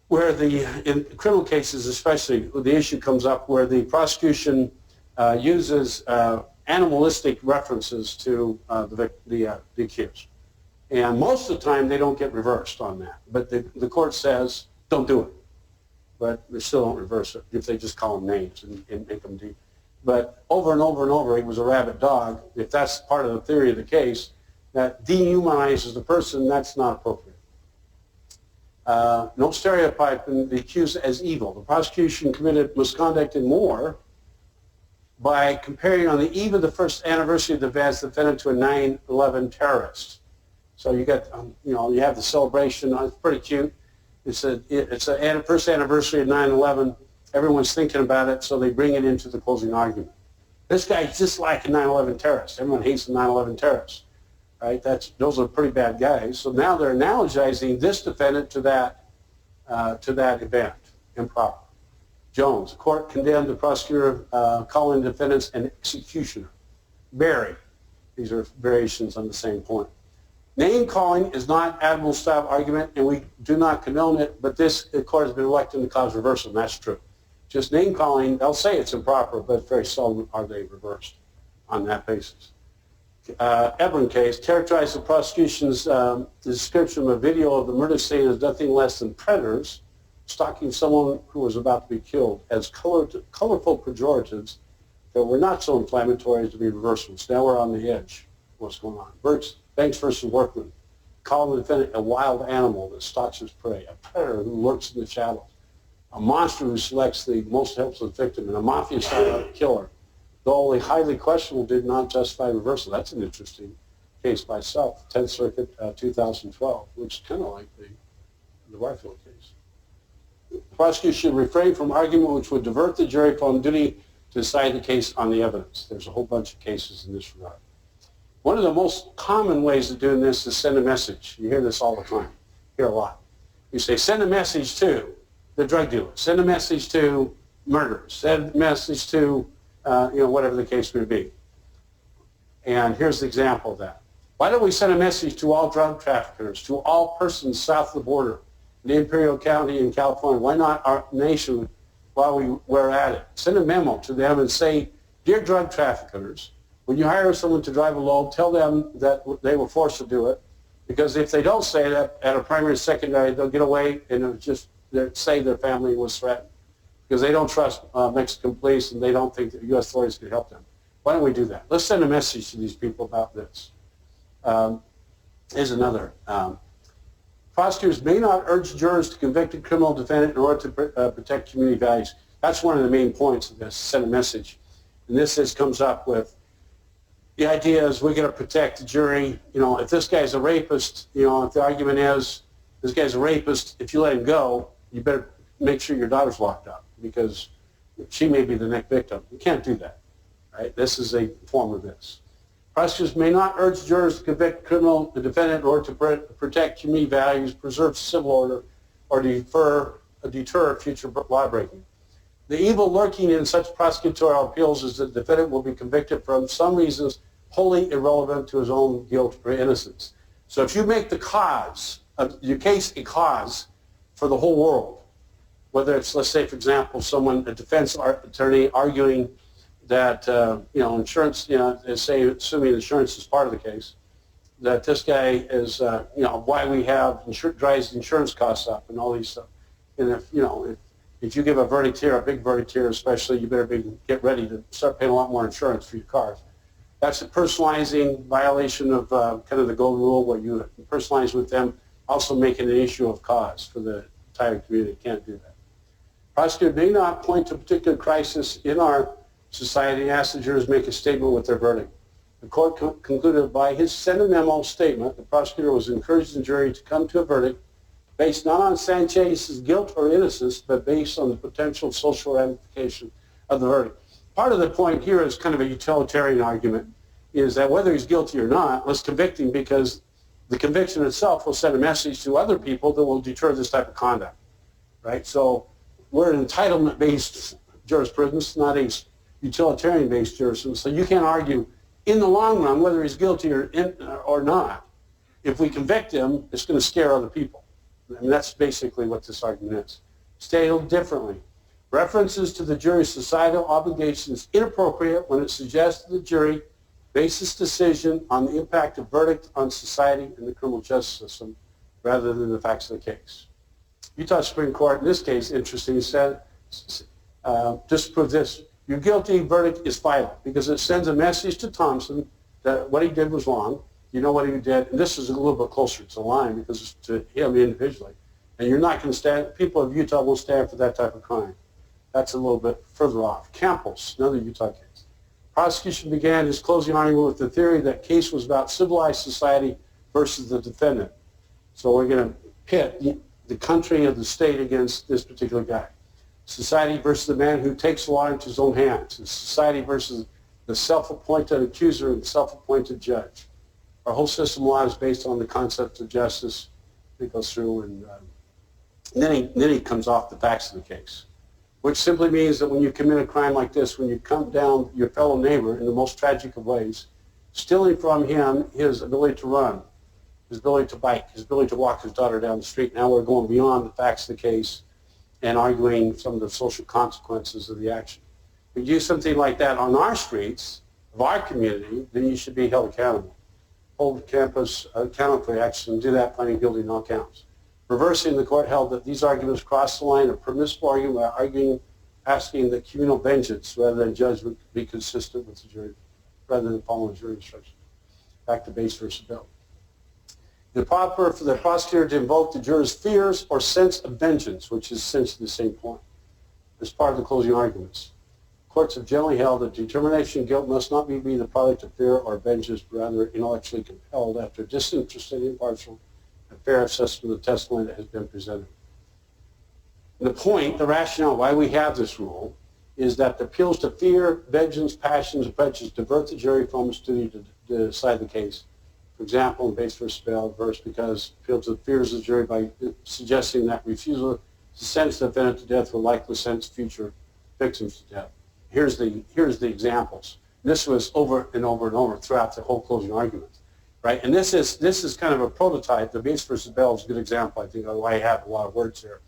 in criminal cases especially, the issue comes up where the prosecution uses animalistic references to the accused. And most of the time they don't get reversed on that. But the court says, don't do it. But they still don't reverse it if they just call them names and make them deep. But over and over and over, he was a rabid dog. If that's part of the theory of the case, that dehumanizes the person, that's not appropriate. No stereotyping the accused as evil. The prosecution committed misconduct and more by comparing on the eve of the first anniversary of the events, the defendant to a 9/11 terrorist. So you got, you have the celebration. It's pretty cute. It's a first anniversary of 9/11. Everyone's thinking about it, so they bring it into the closing argument. This guy's just like a 9/11 terrorist. Everyone hates the 9/11 terrorists, right? Those are pretty bad guys. So now they're analogizing this defendant to that event. Improper. Jones, the court condemned the prosecutor calling the defendants an executioner. Barry, these are variations on the same point. Name calling is not admirable style argument, and we do not condone it, but this court has been elected to cause reversal, and that's true. Just name calling, they'll say it's improper, but very seldom are they reversed on that basis. Evid case characterized the prosecution's description of a video of the murder scene as nothing less than predators stalking someone who was about to be killed as colorful pejoratives that were not so inflammatory as to be reversible. So now we're on the edge. What's going on? Banks versus Workman. Calling the defendant a wild animal that stalks his prey, a predator who lurks in the shadows, a monster who selects the most helpless victim, and a mafia-style killer. Though only highly questionable, did not justify reversal. That's an interesting case by itself. 10th Circuit, 2012, which is kind of like the Warfield case. The prosecution should refrain from argument which would divert the jury from duty to decide the case on the evidence. There's a whole bunch of cases in this regard. One of the most common ways of doing this is send a message. You hear this all the time. You hear a lot. You say, send a message to the drug dealer. Send a message to murderers. Send a message to, whatever the case may be. And here's the example of that. Why don't we send a message to all drug traffickers, to all persons south of the border, in Imperial County in California? Why not our nation while we're at it? Send a memo to them and say, dear drug traffickers, when you hire someone to drive a load, tell them that they were forced to do it, because if they don't say that at a primary and secondary, they'll get away and just say their family was threatened, because they don't trust Mexican police and they don't think that U.S. authorities can help them. Why don't we do that? Let's send a message to these people about this. Here's another. Prosecutors may not urge jurors to convict a criminal defendant in order to protect community values. That's one of the main points of this, send a message. And this comes up with the idea is we're going to protect the jury. If this guy's a rapist, if the argument is this guy's a rapist, if you let him go, you better make sure your daughter's locked up because she may be the next victim. You can't do that, right? This is a form of this. Prosecutors may not urge jurors to convict criminal defendant in order to protect community values, preserve civil order, or deter future law-breaking. The evil lurking in such prosecutorial appeals is that the defendant will be convicted from some reasons wholly irrelevant to his own guilt or innocence. So if you make the cause of your case a cause for the whole world, whether it's, let's say, for example, a defense attorney arguing that, insurance, assuming insurance is part of the case, that this guy is, why we have drives insurance costs up and all these stuff. And if you give a verdict here, a big verdict here especially, you better get ready to start paying a lot more insurance for your cars. That's a personalizing violation of kind of the golden rule where you personalize with them, also making an issue of cause for the entire community. Can't do that. Prosecutor may not point to a particular crisis in our society and ask the jurors to make a statement with their verdict. The court concluded by his send a memo statement, the prosecutor was encouraging the jury to come to a verdict based not on Sanchez's guilt or innocence, but based on the potential social ramification of the verdict. Part of the point here is kind of a utilitarian argument, is that whether he's guilty or not, let's convict him because the conviction itself will send a message to other people that will deter this type of conduct, right? So we're an entitlement-based jurisprudence, not a utilitarian-based jurisprudence. So you can't argue in the long run, whether he's guilty or not, if we convict him, it's going to scare other people. I mean, that's basically what this argument is. Stated differently, references to the jury's societal obligations inappropriate when it suggests that the jury base its decision on the impact of verdict on society and the criminal justice system rather than the facts of the case. Utah Supreme Court, in this case, interesting, said, disprove this. Your guilty verdict is final because it sends a message to Thompson that what he did was wrong. You know what he did, and this is a little bit closer to the line because it's to him individually. And you're not going to stand, people of Utah won't stand for that type of crime. That's a little bit further off. Campos, another Utah case. Prosecution began his closing argument with the theory that case was about civilized society versus the defendant. So we're going to pit the country of the state against this particular guy. Society versus the man who takes the law into his own hands. Society versus the self-appointed accuser and self-appointed judge. Our whole system of law is based on the concept of justice. It goes through, and then he comes off the facts of the case, which simply means that when you commit a crime like this, when you come down your fellow neighbor in the most tragic of ways, stealing from him his ability to run, his ability to bike, his ability to walk his daughter down the street. Now we're going beyond the facts of the case and arguing some of the social consequences of the action. If you do something like that on our streets of our community, then you should be held accountable. Hold campus accountable for action and do that, finding guilty in all counts. Reversing, the court held that these arguments cross the line of permissible argument by asking that communal vengeance rather than judgment be consistent with the jury, rather than following jury instructions. Back to base versus bill. Improper for the prosecutor to invoke the juror's fears or sense of vengeance, which is essentially the same point, as part of the closing arguments. Courts have generally held that determination of guilt must not be the product of fear or vengeance, but rather intellectually compelled after disinterested, impartial, and fair assessment of the testimony that has been presented. And the point, the rationale why we have this rule, is that the appeals to fear, vengeance, passions, and prejudice divert the jury from its duty to decide the case. For example, in base versus bail, verse because appeal to the fears of the jury by suggesting that refusal to sentence the defendant to death will likely sentence future victims to death. Here's the examples. This was over and over and over throughout the whole closing argument, right? And this is kind of a prototype. The base versus bail is a good example. I think why I have a lot of words here,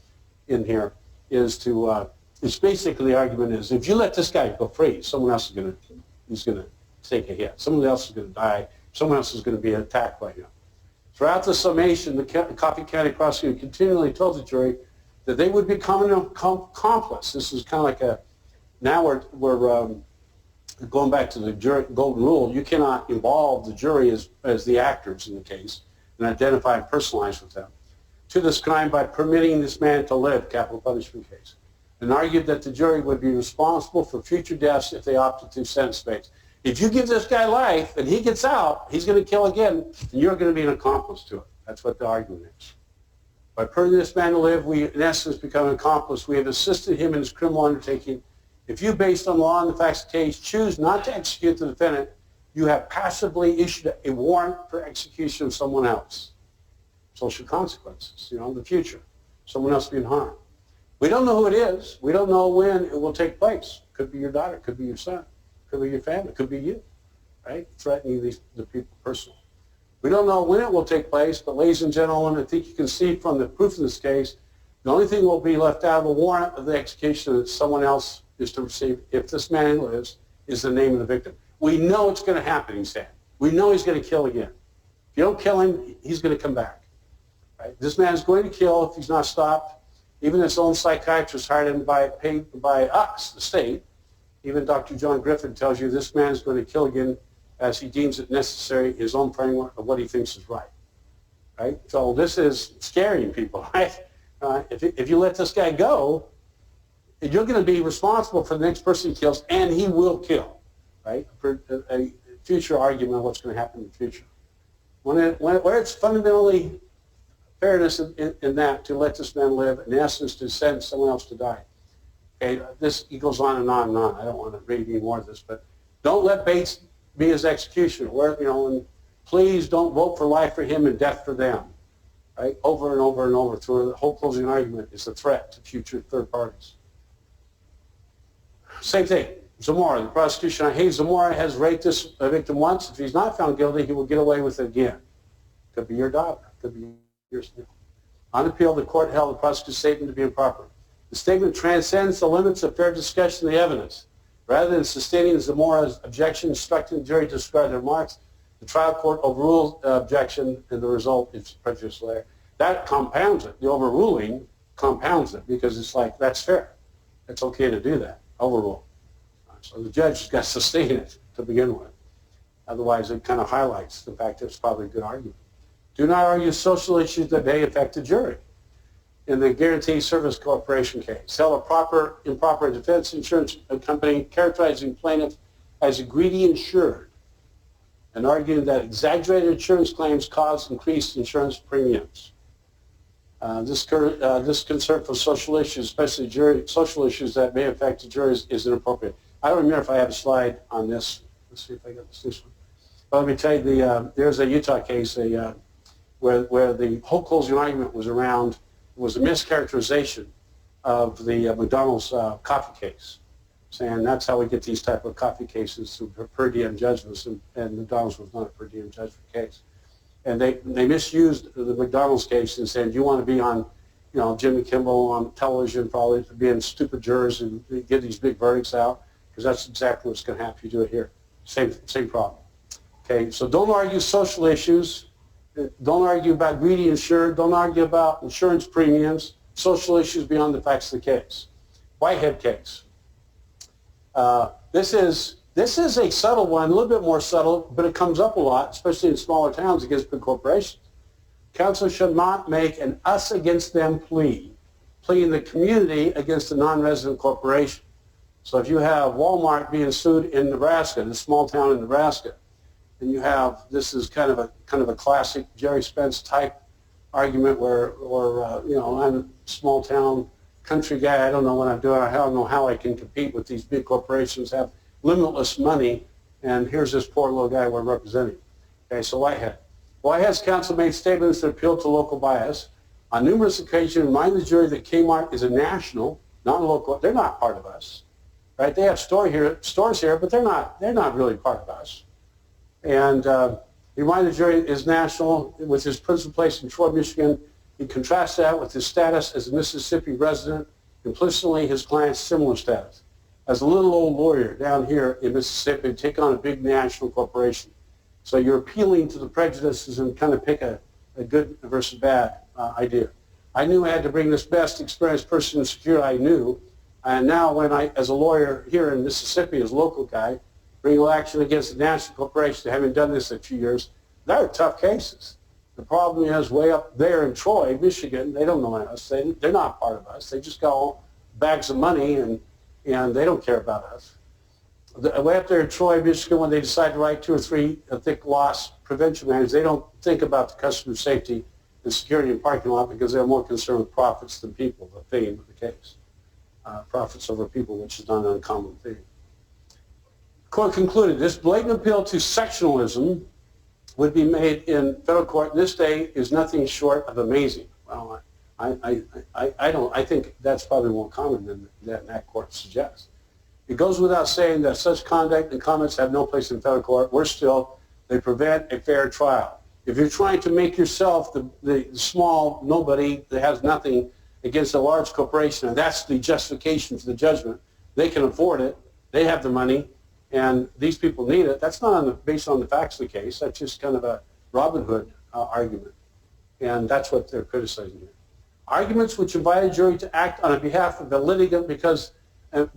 is to it's basically the argument is if you let this guy go free, someone else is gonna take a hit. Someone else is going to die. Someone else is going to be attacked by him. Throughout the summation, the Coffee County prosecutor continually told the jury that they would become an accomplice. This is kind of like a, now we're going back to the jury, golden rule. You cannot involve the jury as the actors in the case and identify and personalize with them. To this crime by permitting this man to live, capital punishment case, and argued that the jury would be responsible for future deaths if they opted to sentence space. If you give this guy life and he gets out, he's going to kill again, and you're going to be an accomplice to it. That's what the argument is. By permitting this man to live, we, in essence, become an accomplice. We have assisted him in his criminal undertaking. If you, based on law and the facts of the case, choose not to execute the defendant, you have passively issued a warrant for execution of someone else. Social consequences, in the future. Someone else being harmed. We don't know who it is. We don't know when it will take place. Could be your daughter. Could be your son. Could be your family. Could be you, right? Threatening the people personally. We don't know when it will take place, but ladies and gentlemen, I think you can see from the proof in this case, the only thing will be left out of the warrant of the execution that someone else is to receive, if this man lives, is the name of the victim. We know it's going to happen, he said. We know he's going to kill again. If you don't kill him, he's going to come back. Right? This man is going to kill if he's not stopped. Even his own psychiatrist hired him paid by us, the state. Even Dr. John Griffin tells you this man is going to kill again as he deems it necessary, his own framework of what he thinks is right. Right? So this is scaring people, right? If you let this guy go, you're going to be responsible for the next person he kills, and he will kill, right? For a future argument of what's going to happen in the future. Where it's fundamentally fairness in that to let this man live, in essence, to send someone else to die. Okay, he goes on and on and on. I don't want to read any more of this, but don't let Bates be his executioner. And please don't vote for life for him and death for them. Right? Over and over and over through the whole closing argument is a threat to future third parties. Same thing. Zamora, the prosecution, hey, Zamora has raped this victim once. If he's not found guilty, he will get away with it again. Could be your daughter. Could be yours. On appeal, the court held the prosecutor's statement to be improper. The statement transcends the limits of fair discussion of the evidence. Rather than sustaining Zamora's objection, instructing the jury to discard their remarks, the trial court overruled the objection, and the result is prejudice layer. That compounds it. The overruling compounds it because it's like, that's fair. It's okay to do that. Overrule. So the judge has got to sustain it to begin with. Otherwise, it kind of highlights the fact that it's probably a good argument. Do not argue social issues that may affect the jury. In the Guarantee Service Corporation case, held a improper defense insurance company characterizing plaintiff as a greedy insured and arguing that exaggerated insurance claims cause increased insurance premiums. This concern for social issues, especially social issues that may affect the jury, is inappropriate. I don't remember if I have a slide on this. Let's see if I got this one. Well, let me tell you, there's a Utah case where the whole closing argument was around, was a mischaracterization of the McDonald's coffee case, saying that's how we get these type of coffee cases through per diem judgments, and McDonald's was not a per diem judgment case. And they misused the McDonald's case and said, you want to be on, Jimmy Kimmel on television, probably being stupid jurors and get these big verdicts out, because that's exactly what's going to happen if you do it here. Same problem. Okay, so don't argue social issues. Don't argue about greedy insured. Don't argue about insurance premiums. Social issues beyond the facts of the case. Whitehead case. This is a subtle one, a little bit more subtle, but it comes up a lot, especially in smaller towns against big corporations. Counsel should not make an us against them plea in the community against a non-resident corporation. So if you have Walmart being sued in Nebraska, in a small town in Nebraska, and you have, this is kind of a classic Jerry Spence type argument where I'm a small town country guy, I don't know what I'm doing, I don't know how I can compete with these big corporations, have limitless money, and here's this poor little guy we're representing. Okay, so Whitehead. Whitehead's counsel made statements that appealed to local bias. On numerous occasions, remind the jury that Kmart is a national, not a local, they're not part of us. Right? They have stores here, but they're not really part of us. And he reminded the jury is national with his principal place in Troy, Michigan. He contrasts that with his status as a Mississippi resident, implicitly his client's similar status. As a little old lawyer down here in Mississippi, take on a big national corporation. So you're appealing to the prejudices and kind of pick a good versus bad idea. I knew I had to bring this best experienced person in security I knew. And now when I, as a lawyer here in Mississippi, as a local guy, bring action against a national corporation, having done this a few years, they're tough cases. The problem is way up there in Troy, Michigan, they don't know us. They're not part of us. They just got all bags of money and they don't care about us. Way up there in Troy, Michigan, when they decide to write 2 or 3 thick loss prevention manuals, they don't think about the customer safety and security in parking lot because they're more concerned with profits than people, the theme of the case. Profits over people, which is not an uncommon theme. Court concluded this blatant appeal to sectionalism would be made in federal court this day is nothing short of amazing. Well, I think that's probably more common than that court suggests. It goes without saying that such conduct and comments have no place in federal court. Worse still, they prevent a fair trial. If you're trying to make yourself the small nobody that has nothing against a large corporation, and that's the justification for the judgment, they can afford it, they have the money, and these people need it. That's not based on the facts of the case. That's just kind of a Robin Hood argument, and that's what they're criticizing here. Arguments which invite a jury to act on behalf of the litigant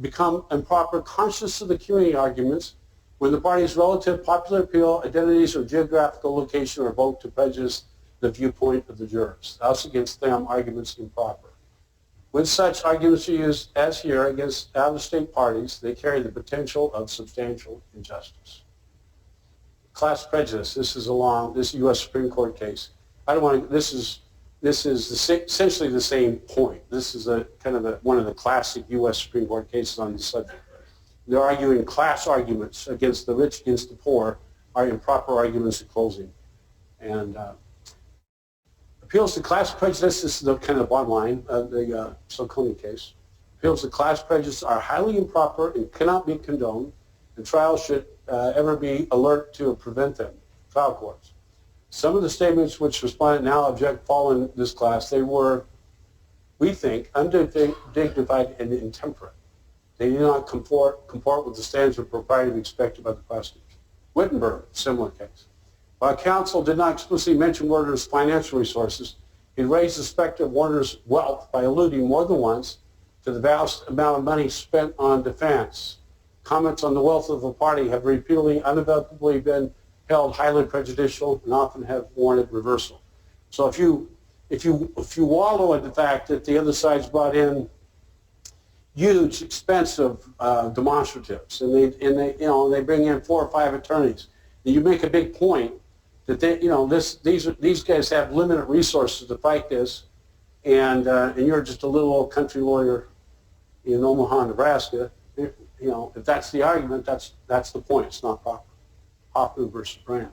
become improper, conscious of the community arguments when the party's relative popular appeal, identities, or geographical location are evoked to prejudice the viewpoint of the jurors. Thus against them, arguments improper. When such arguments are used, as here, against out-of-state parties, they carry the potential of substantial injustice. Class prejudice. This is this U.S. Supreme Court case. This is essentially the same point. This is one of the classic U.S. Supreme Court cases on this subject. They're arguing class arguments against the rich against the poor are improper arguments in closing. And appeals to class prejudice, this is the kind of bottom line of the Saucony case. Appeals to class prejudice are highly improper and cannot be condoned, and trials should ever be alert to prevent them, trial courts. Some of the statements which respondent now object fall in this class. They were, we think, undignified and intemperate. They do not comport with the standards of propriety expected by the prosecutor. Wittenberg, similar case. While counsel did not explicitly mention Warner's financial resources, he raised the specter of Warner's wealth by alluding more than once to the vast amount of money spent on defense. Comments on the wealth of the party have repeatedly, unequivocally been held highly prejudicial and often have warranted reversal. So if you wallow in the fact that the other side's brought in huge, expensive demonstratives, and they bring in 4 or 5 attorneys, and you make a big point that these guys have limited resources to fight this, and you're just a little old country lawyer in Omaha, Nebraska. If that's the argument, that's the point. It's not proper. Hoffman versus Brand.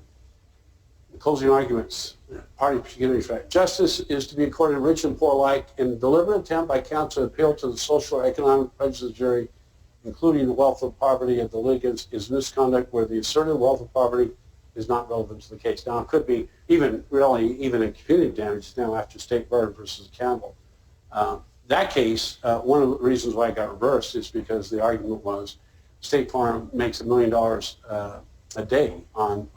The closing arguments, party procedures right. Justice is to be accorded rich and poor alike in a deliberate attempt by counsel to appeal to the social or economic prejudice of the jury, including the wealth of poverty of the litigants, is misconduct where the asserted wealth of poverty is not relevant to the case. Now, it could be even in punitive damage now after State Farm versus Campbell. That case, one of the reasons why it got reversed is because the argument was State Farm makes $1 million a day on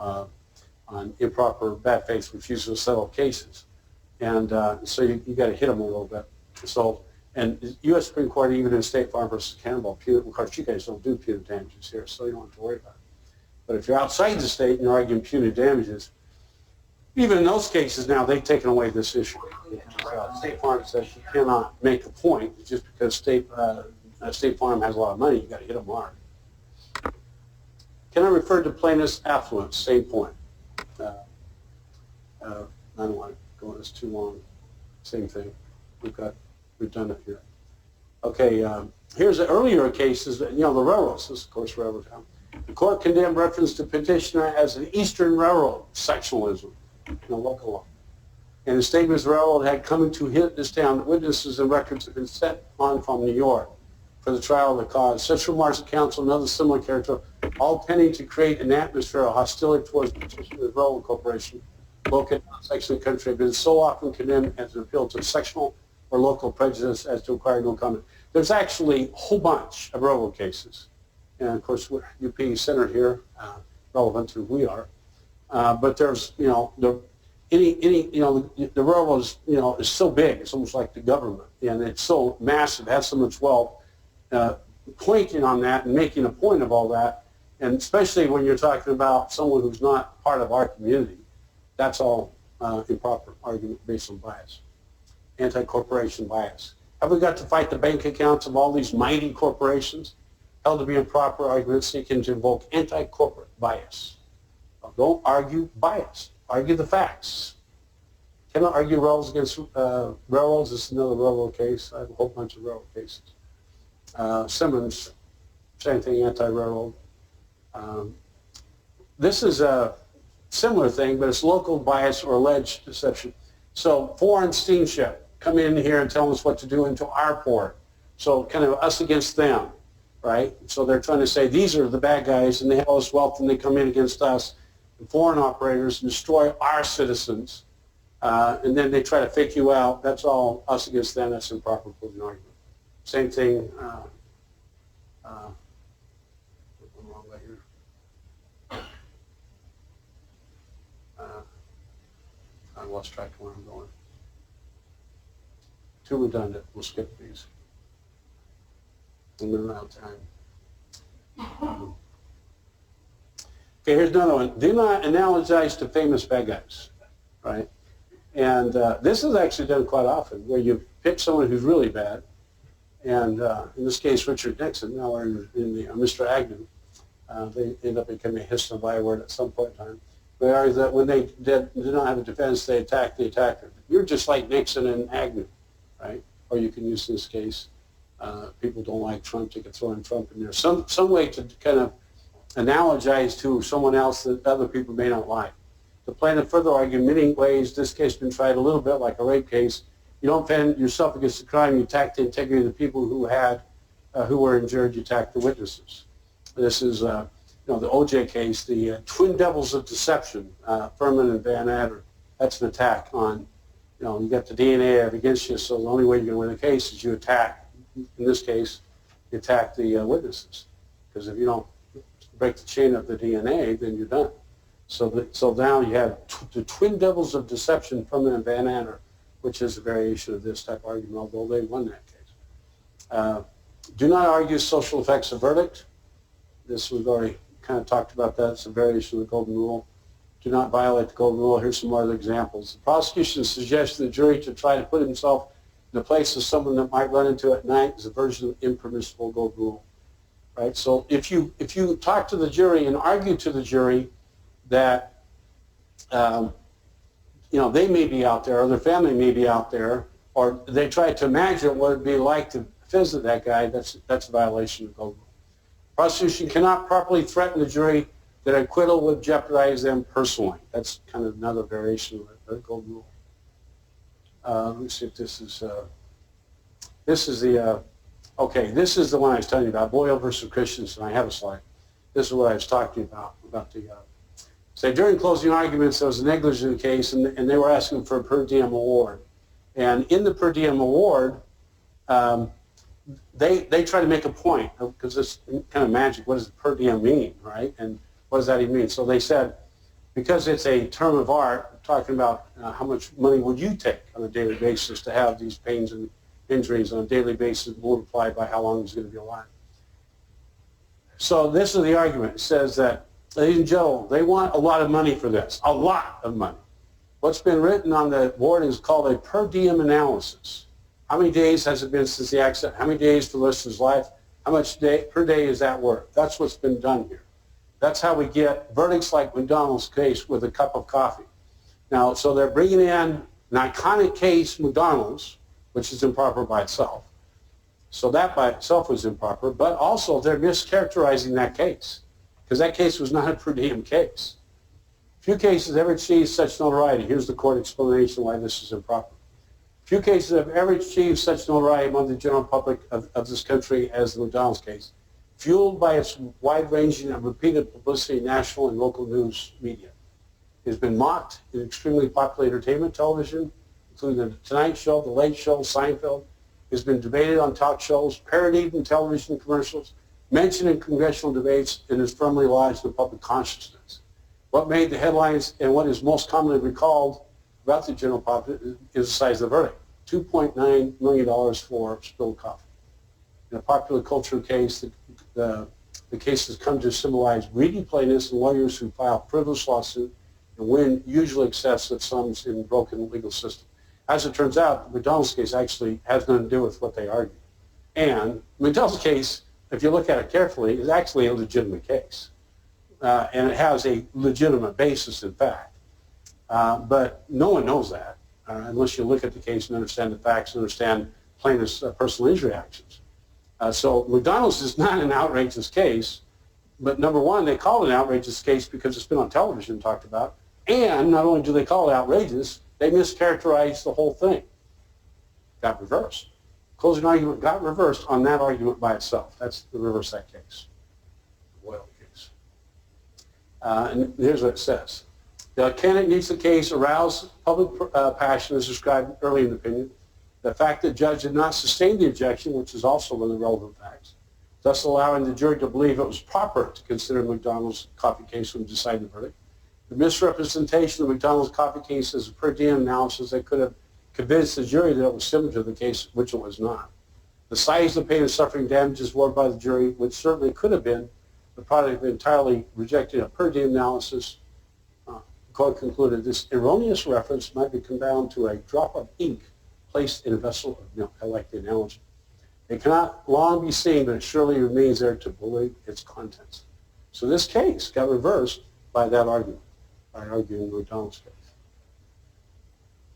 improper bad faith refusal to settle cases. And so you got to hit them a little bit. So, and the U.S. Supreme Court, even in State Farm versus Campbell, of course, you guys don't do punitive damages here, so you don't have to worry about it. But if you're outside the state and you're arguing punitive damages, even in those cases now, they've taken away this issue. State Farm says you cannot make a point just because State Farm has a lot of money, you got to hit them hard. Can I refer to plaintiff's affluence? Same point. I don't want to go on this too long. Same thing. We've done it here. Okay, here's the earlier cases. The railroads. This is, of course, railroad town. The court condemned reference to petitioner as an Eastern Railroad sectionalism, local law. And the statements the railroad had come into this town. Witnesses and records have been sent on from New York for the trial of the cause. Such remarks of counsel and other similar character, all tending to create an atmosphere of hostility towards petitioner's railroad corporation located in a section of the country, have been so often condemned as an appeal to sectional or local prejudice as to require no comment. There's actually a whole bunch of railroad cases. And of course, we're UP centered here, relevant to who we are. But there's, the railroad is so big, it's almost like the government, and it's so massive, has so much wealth. Pointing on that and making a point of all that, and especially when you're talking about someone who's not part of our community, that's all improper argument based on bias, anti-corporation bias. Have we got to fight the bank accounts of all these mighty corporations? Held to be improper arguments seeking to invoke anti-corporate bias. Now, don't argue bias. Argue the facts. Cannot argue railroads against railroads. This is another railroad case. I have a whole bunch of railroad cases. Simmons, same thing, anti-railroad. This is a similar thing, but it's local bias or alleged deception. So foreign steamship come in here and tell us what to do into our port. So kind of us against them, right? So they're trying to say these are the bad guys and they have all this wealth and they come in against us. And foreign operators destroy our citizens. And then they try to fake you out. That's all us against them. That's improper closing argument. Same thing. I lost track of where I'm going. Too redundant. We'll skip these. I'm running out of time. Okay, here's another one. Do not analogize to famous bad guys, right? And this is actually done quite often, where you pick someone who's really bad, and in this case, Richard Nixon, now we're in the Mr. Agnew. They end up becoming a history byword at some point in time. They argue that when they did not have a defense, they attacked the attacker. You're just like Nixon and Agnew, right? Or you can use this case. People don't like Trump, they can throw in Trump in there. Some way to kind of analogize to someone else that other people may not like. The plaintiff further argued in many ways this case has been tried a little bit like a rape case You don't defend yourself against the crime. You attack the integrity of the people who were injured. You attack the witnesses. This is, the OJ case, the twin devils of deception, Furman and Van Adder. That's an attack on, you got the DNA against you, so the only way you're going to win the case is you attack, in this case, you attack the witnesses. Because if you don't break the chain of the DNA, then you're done. So now you have the twin devils of deception, Furman and Van Adder, which is a variation of this type of argument, although they won that case. Do not argue social effects of verdict. This we've already kind of talked about that. It's a variation of the golden rule. Do not violate the golden rule. Here's some more other examples. The prosecution suggests to the jury to try to put himself in the place of someone that might run into at night is a version of impermissible golden rule. Right? So if you talk to the jury and argue to the jury that they may be out there or their family may be out there, or they try to imagine what it would be like to visit that guy, that's a violation of the golden rule. Prosecution cannot properly threaten the jury that acquittal would jeopardize them personally. That's kind of another variation of the golden rule. Let me see if this is the one I was telling you about, Doyle versus Christensen. I have a slide. This is what I was talking about say during closing arguments there was a negligent case and they were asking for a per diem award. And in the per diem award, they try to make a point, because it's kind of magic. What does per diem mean, right? And what does that even mean? So they said, because it's a term of art, talking about how much money would you take on a daily basis to have these pains and injuries on a daily basis multiplied by how long he's going to be alive. So this is the argument. It says that, ladies and gentlemen, they want a lot of money for this, a lot of money. What's been written on the board is called a per diem analysis. How many days has it been since the accident? How many days for the listener's life? How much per day is that worth? That's what's been done here. That's how we get verdicts like McDonald's case with a cup of coffee. Now, so they're bringing in an iconic case, McDonald's, which is improper by itself. So that by itself was improper, but also they're mischaracterizing that case, because that case was not a per diem case. Few cases ever achieved such notoriety. Here's the court explanation why this is improper. Few cases have ever achieved such notoriety among the general public of this country as the McDonald's case, fueled by its wide-ranging and repeated publicity in national and local news media. It has been mocked in extremely popular entertainment television, including The Tonight Show, The Late Show, Seinfeld. It has been debated on talk shows, parodied in television commercials, mentioned in congressional debates, and is firmly lodged in public consciousness. What made the headlines and what is most commonly recalled about the general public is the size of the verdict, $2.9 million for spilled coffee. In a popular culture case, the case has come to symbolize greedy plaintiffs and lawyers who file frivolous lawsuits and win usually excessive sums in a broken legal system. As it turns out, the McDonald's case actually has nothing to do with what they argue. And McDonald's case, if you look at it carefully, is actually a legitimate case. And it has a legitimate basis, in fact. But no one knows that unless you look at the case and understand the facts and understand plaintiff's personal injury actions. So McDonald's is not an outrageous case, but number one, they call it an outrageous case because it's been on television and talked about, and not only do they call it outrageous, they mischaracterized the whole thing. Got reversed. Closing argument got reversed on that argument by itself. That's the reverse that case, the Doyle case. And here's what it says. The candidate needs the case arouse public passion as described early in the opinion. The fact that the judge did not sustain the objection, which is also one of the relevant facts, thus allowing the jury to believe it was proper to consider McDonald's coffee case when deciding the verdict. The misrepresentation of McDonald's coffee case as a per diem analysis that could have convinced the jury that it was similar to the case, which it was not. The size of the pain and suffering damages awarded by the jury, which certainly could have been the product of entirely rejecting a per diem analysis. The court concluded this erroneous reference might be compared to a drop of ink placed in a vessel of milk. I like the analogy. It cannot long be seen, but it surely remains there to believe its contents. So this case got reversed by that argument, by arguing the McDonald's case.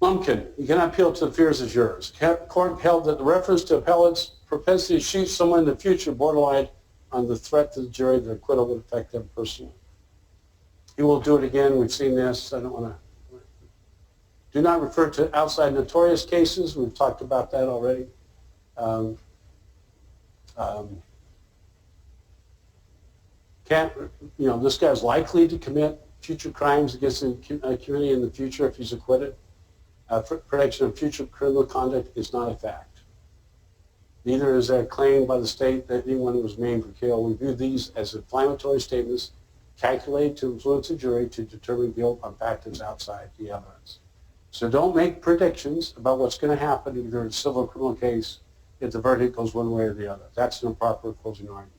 Lumpkin, you cannot appeal to the fears of jurors. The court held that the reference to appellant's propensity to shoot someone in the future borderline on the threat to the jury that acquittal would affect them personally. He will do it again. We've seen this. I don't want to. Do not refer to outside notorious cases. We've talked about that already. This guy's likely to commit future crimes against the community in the future if he's acquitted. Prediction of future criminal conduct is not a fact. Neither is there a claim by the state that anyone was maimed or killed. We view these as inflammatory statements calculated to influence a jury to determine guilt on factors outside the evidence. So don't make predictions about what's going to happen either in a civil or criminal case if the verdict goes one way or the other. That's an improper closing argument.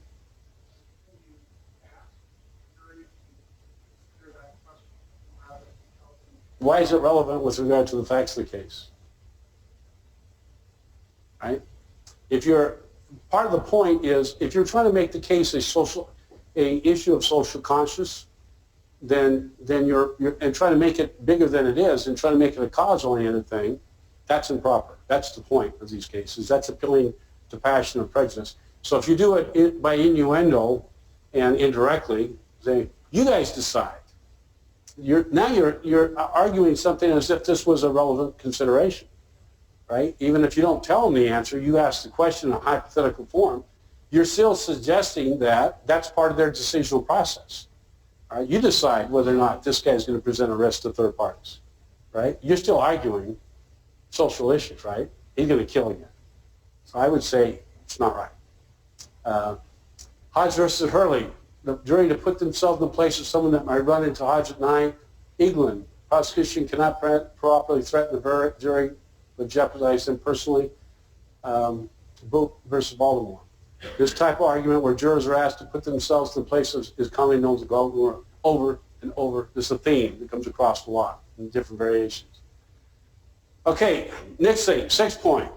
Why is it relevant with regard to the facts of the case? Right? If you're, part of the point is, if you're trying to make the case a issue of social conscience, then you're and trying to make it bigger than it is and trying to make it a cause-oriented thing, that's improper. That's the point of these cases. That's appealing to passion or prejudice. So if you do it by innuendo and indirectly, say, you guys decide. You're arguing something as if this was a relevant consideration, right? Even if you don't tell them the answer, you ask the question in a hypothetical form, you're still suggesting that that's part of their decisional process. Right? You decide whether or not this guy's going to present a risk to third parties, right? You're still arguing social issues, right? He's going to kill you. So I would say it's not right. Hodge versus Hurley. The jury to put themselves in the place of someone that might run into Hodge at night. England, prosecution cannot properly threaten the jury but jeopardize them personally. Book versus Baltimore. This type of argument where jurors are asked to put themselves in the place of is commonly known as go over and over. This is a theme that comes across a lot in different variations. Okay, next thing, 6th point.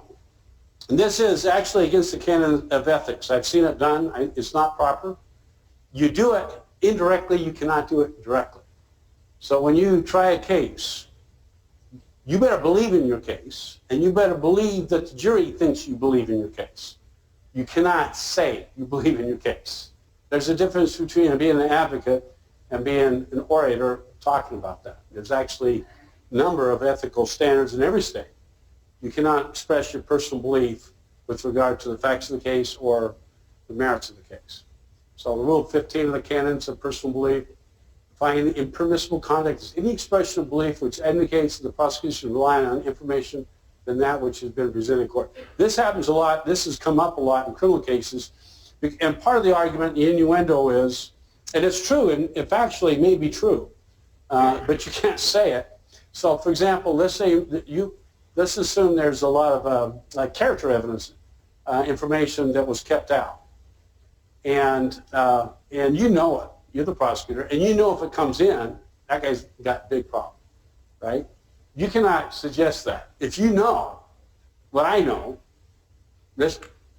And this is actually against the canon of ethics. I've seen it done. It's not proper. You do it indirectly, you cannot do it directly. So when you try a case, you better believe in your case, and you better believe that the jury thinks you believe in your case. You cannot say you believe in your case. There's a difference between being an advocate and being an orator talking about that. There's actually a number of ethical standards in every state. You cannot express your personal belief with regard to the facts of the case or the merits of the case. So the Rule 15 of the canons of personal belief, finding impermissible conduct is any expression of belief which indicates that the prosecution is relying on information than that which has been presented in court. This happens a lot. This has come up a lot in criminal cases. And part of the argument, the innuendo is, and it's true, and it factually may be true, but you can't say it. So, for example, let's assume there's a lot of character evidence information that was kept out. And you know it. You're the prosecutor, and you know if it comes in, that guy's got a big problem, right? You cannot suggest that. If you know what I know,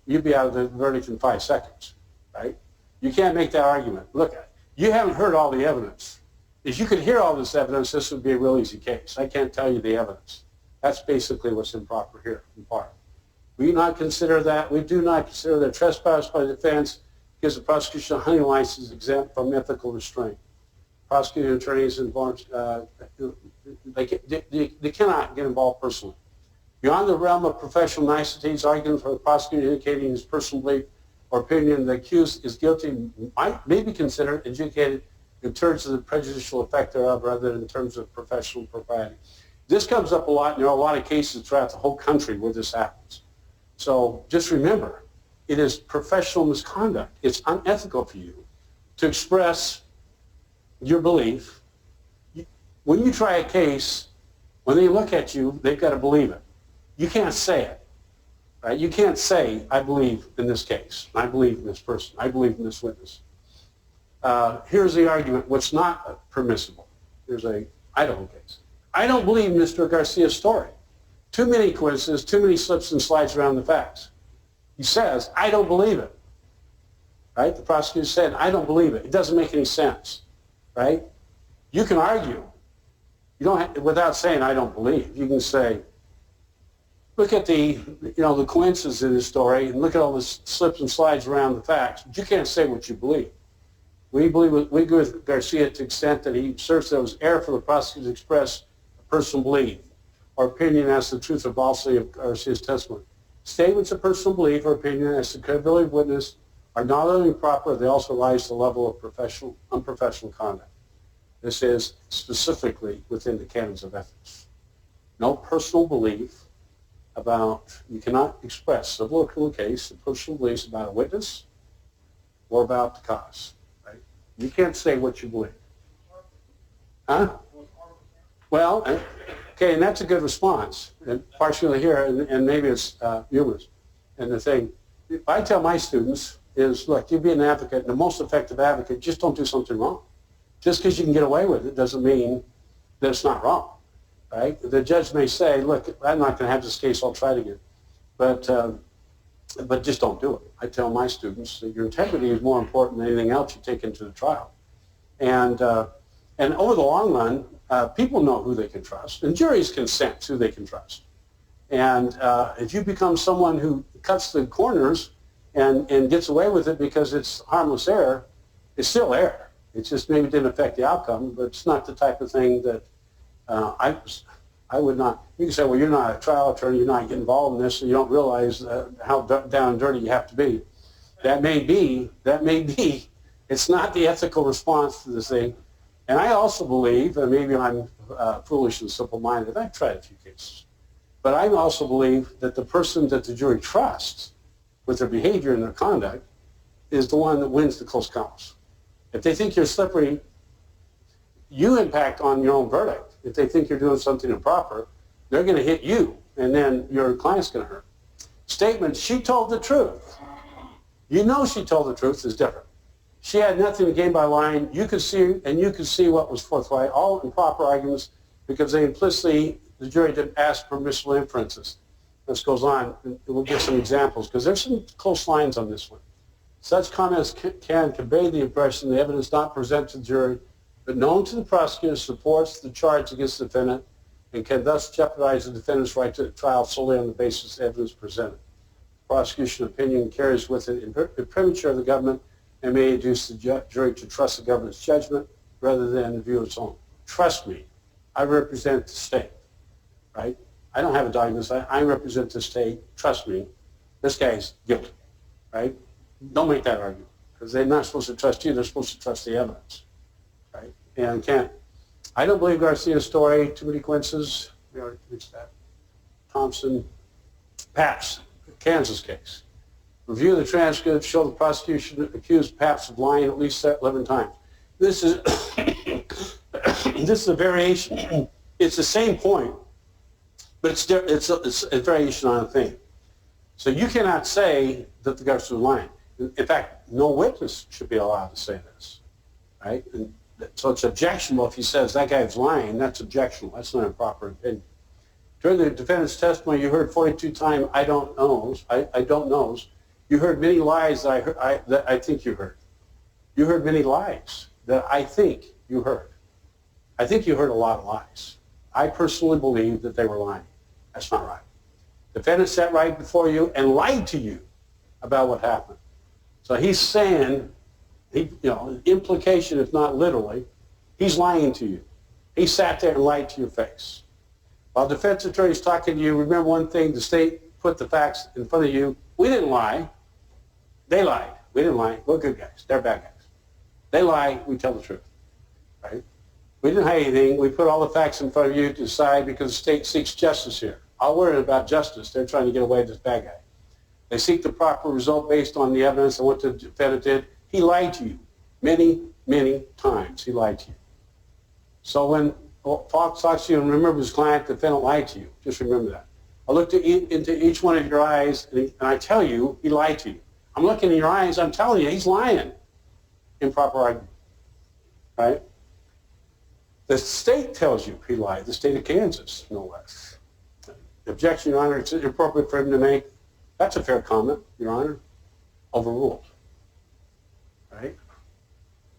you'd be out of the verdict in 5 seconds, right? You can't make that argument. Look, you haven't heard all the evidence. If you could hear all this evidence, this would be a real easy case. I can't tell you the evidence. That's basically what's improper here, in part. We do not consider that. We do not consider that trespass by the defense gives the prosecution a hunting license exempt from ethical restraint. Prosecuting attorneys involved, they cannot get involved personally. Beyond the realm of professional niceties, arguments for the prosecutor indicating his personal belief or opinion the accused is guilty may be considered adjudicated in terms of the prejudicial effect thereof rather than in terms of professional propriety. This comes up a lot, and there are a lot of cases throughout the whole country where this happens. So just remember, it is professional misconduct. It's unethical for you to express your belief. When you try a case, when they look at you, they've got to believe it. You can't say it, right? You can't say, I believe in this case. I believe in this person. I believe in this witness. Here's the argument, what's not permissible. Here's an Idaho case. I don't believe Mr. Garcia's story. Too many coincidences, too many slips and slides around the facts. He says, I don't believe it. Right? The prosecutor said, I don't believe it. It doesn't make any sense. Right? You can argue. You don't have, without saying, I don't believe. You can say, look at the coincidences in this story and look at all the slips and slides around the facts. But you can't say what you believe. We agree with Garcia to the extent that he asserts there was error for the prosecutor to express a personal belief. or opinion as to the truth or falsity of Garcia's testimony. Statements of personal belief or opinion as to credibility of witness are not only improper, they also rise to the level of unprofessional conduct. This is specifically within the canons of ethics. No personal belief about, you cannot express civil or criminal case, the personal beliefs about a witness or about the cause. Right? You can't say what you believe. Huh? Well, okay, and that's a good response, and partially here, and maybe it's humorous. And the thing I tell my students is, look, you be an advocate, and the most effective advocate, just don't do something wrong. Just because you can get away with it doesn't mean that it's not wrong, right? The judge may say, look, I'm not going to have this case, I'll try it again. But just don't do it. I tell my students that your integrity is more important than anything else you take into the trial. And over the long run, people know who they can trust, and juries can sense who they can trust. And if you become someone who cuts the corners and gets away with it because it's harmless error, it's still error. It just maybe didn't affect the outcome, but it's not the type of thing that I would not. You can say, well, you're not a trial attorney, you're not getting involved in this, so you don't realize how down and dirty you have to be. That may be. It's not the ethical response to this thing. And I also believe, and maybe I'm foolish and simple-minded, I've tried a few cases, but I also believe that the person that the jury trusts with their behavior and their conduct is the one that wins the close counts. If they think you're slippery, you impact on your own verdict. If they think you're doing something improper, they're going to hit you, and then your client's going to hurt. Statement, she told the truth. You know she told the truth is different. She had nothing to gain by lying. You could see what was forthright, all improper arguments, because they implicitly, the jury didn't ask permissible inferences. This goes on, and we'll give some examples, because there's some close lines on this one. Such comments can convey the impression the evidence not presented to the jury, but known to the prosecutor, supports the charge against the defendant and can thus jeopardize the defendant's right to trial solely on the basis of evidence presented. Prosecution opinion carries with it imprimatur of the government and may induce the jury to trust the government's judgment rather than view its own. Trust me, I represent the state, right? I don't have a diagnosis. I represent the state. Trust me, this guy's guilty, right? Don't make that argument, because they're not supposed to trust you. They're supposed to trust the evidence, right? And I don't believe Garcia's story. Too many coincidences. We already reached that. Thompson, Papps, Kansas case. Review the transcript. Show the prosecution accused Papps of lying at least 11 times. This is a variation. It's the same point, but it's a variation on a thing. So you cannot say that the Garcia was lying. In fact, no witness should be allowed to say this, right? And so it's objectionable if he says that guy's lying. That's objectionable. That's not a proper opinion. During the defendant's testimony, you heard 42 times, I don't knows. I don't knows. You heard many lies that I think you heard. You heard many lies that I think you heard. I think you heard a lot of lies. I personally believe that they were lying. That's not right. Defendant sat right before you and lied to you about what happened. So he's saying, implication, if not literally, he's lying to you. He sat there and lied to your face. While defense attorney's talking to you, remember one thing, the state put the facts in front of you. We didn't lie. They lied. We didn't lie. We're good guys. They're bad guys. They lie. We tell the truth. Right? We didn't hide anything. We put all the facts in front of you to decide because the state seeks justice here. I'll worry about justice. They're trying to get away with this bad guy. They seek the proper result based on the evidence and what the defendant did. He lied to you many, many times. He lied to you. So when Fox talks to you and remember his client, the defendant lied to you. Just remember that. I looked into each one of your eyes and I tell you he lied to you. I'm looking in your eyes. I'm telling you he's lying. Improper argument. Right? The state tells you he lied. The state of Kansas, no less. Objection, Your Honor. It's inappropriate for him to make. That's a fair comment, Your Honor. Overruled. Right?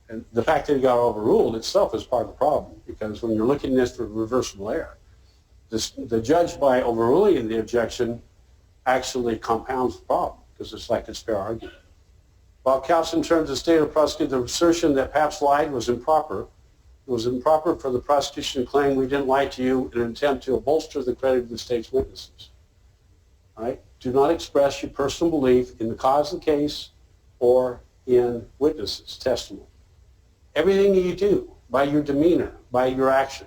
And the fact that he got overruled itself is part of the problem, because when you're looking at this for reversible error, the judge, by overruling the objection, actually compounds the problem, because it's like it's fair argument. While counsel in terms of state of prosecutor, the assertion that Papps lied was improper, It was improper for the prosecution to claim we didn't lie to you in an attempt to bolster the credit of the state's witnesses. All right? Do not express your personal belief in the cause of the case or in witnesses' testimony. Everything you do, by your demeanor, by your action,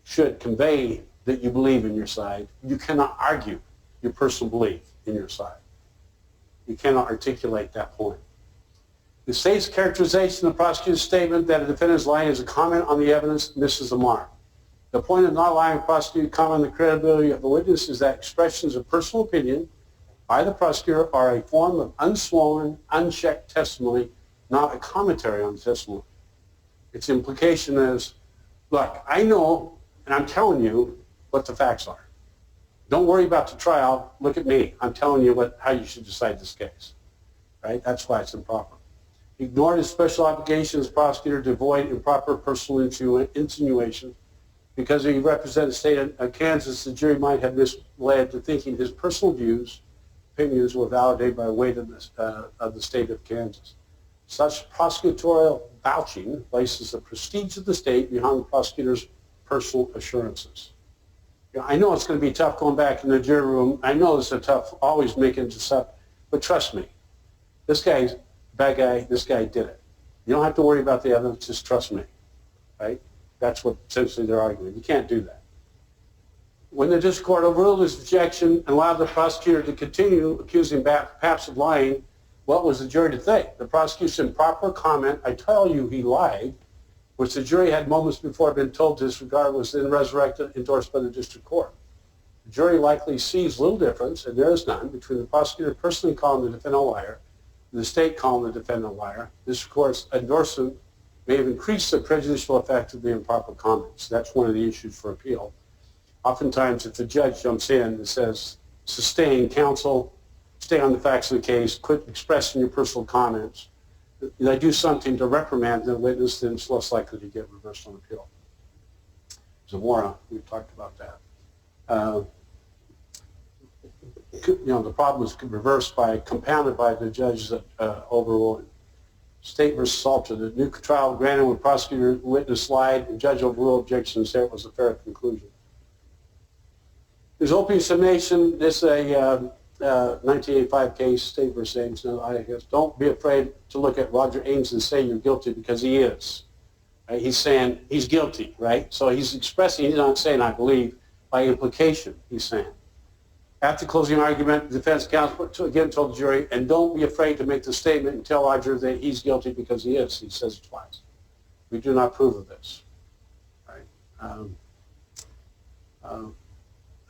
should convey that you believe in your side. You cannot argue your personal belief in your side. You cannot articulate that point. The state's characterization of the prosecutor's statement that a defendant's lying is a comment on the evidence misses the mark. The point of not allowing a prosecutor to comment on the credibility of a witness is that expressions of personal opinion by the prosecutor are a form of unsworn, unchecked testimony, not a commentary on the testimony. Its implication is, look, I know, and I'm telling you what the facts are. Don't worry about the trial. Look at me. I'm telling you how you should decide this case. Right? That's why it's improper. Ignored his special obligation as prosecutor to avoid improper personal insinuation. Because he represented the state of Kansas, the jury might have misled to thinking his personal opinions were validated by weight of the state of Kansas. Such prosecutorial vouching places the prestige of the state behind the prosecutor's personal assurances. I know it's going to be tough going back in the jury room. I know it's tough always making this up, but trust me, this guy's a bad guy. This guy did it. You don't have to worry about the evidence. Just trust me, right? That's what essentially they're arguing. You can't do that. When the district court overruled his objection and allowed the prosecutor to continue accusing Papps of lying, what was the jury to think? The prosecution's improper comment, I tell you he lied, which the jury had moments before been told to disregard, was then resurrected, endorsed by the district court. The jury likely sees little difference, and there is none, between the prosecutor personally calling the defendant a liar and the state calling the defendant a liar. This court's endorsement may have increased the prejudicial effect of the improper comments. That's one of the issues for appeal. Oftentimes, if the judge jumps in and says, sustain, counsel, stay on the facts of the case, quit expressing your personal comments, they do something to reprimand the witness, then it's less likely to get reversed on appeal. Zamora, we've talked about that. The problem is reversed compounded by the judge's overruling. State versus Salter. The new trial granted when prosecutor witness lied and judge overruled objections. There was a fair conclusion. There's opening summation. This is a 1985 case, State versus Ames. Now, I guess don't be afraid to look at Roger Ames and say you're guilty, because he is. Right? He's saying he's guilty, right? So he's expressing, he's not saying I believe, by implication, he's saying. After closing argument, the defense counsel again told the jury, and don't be afraid to make the statement and tell Roger that he's guilty, because he is. He says it twice. We do not approve of this. Right? I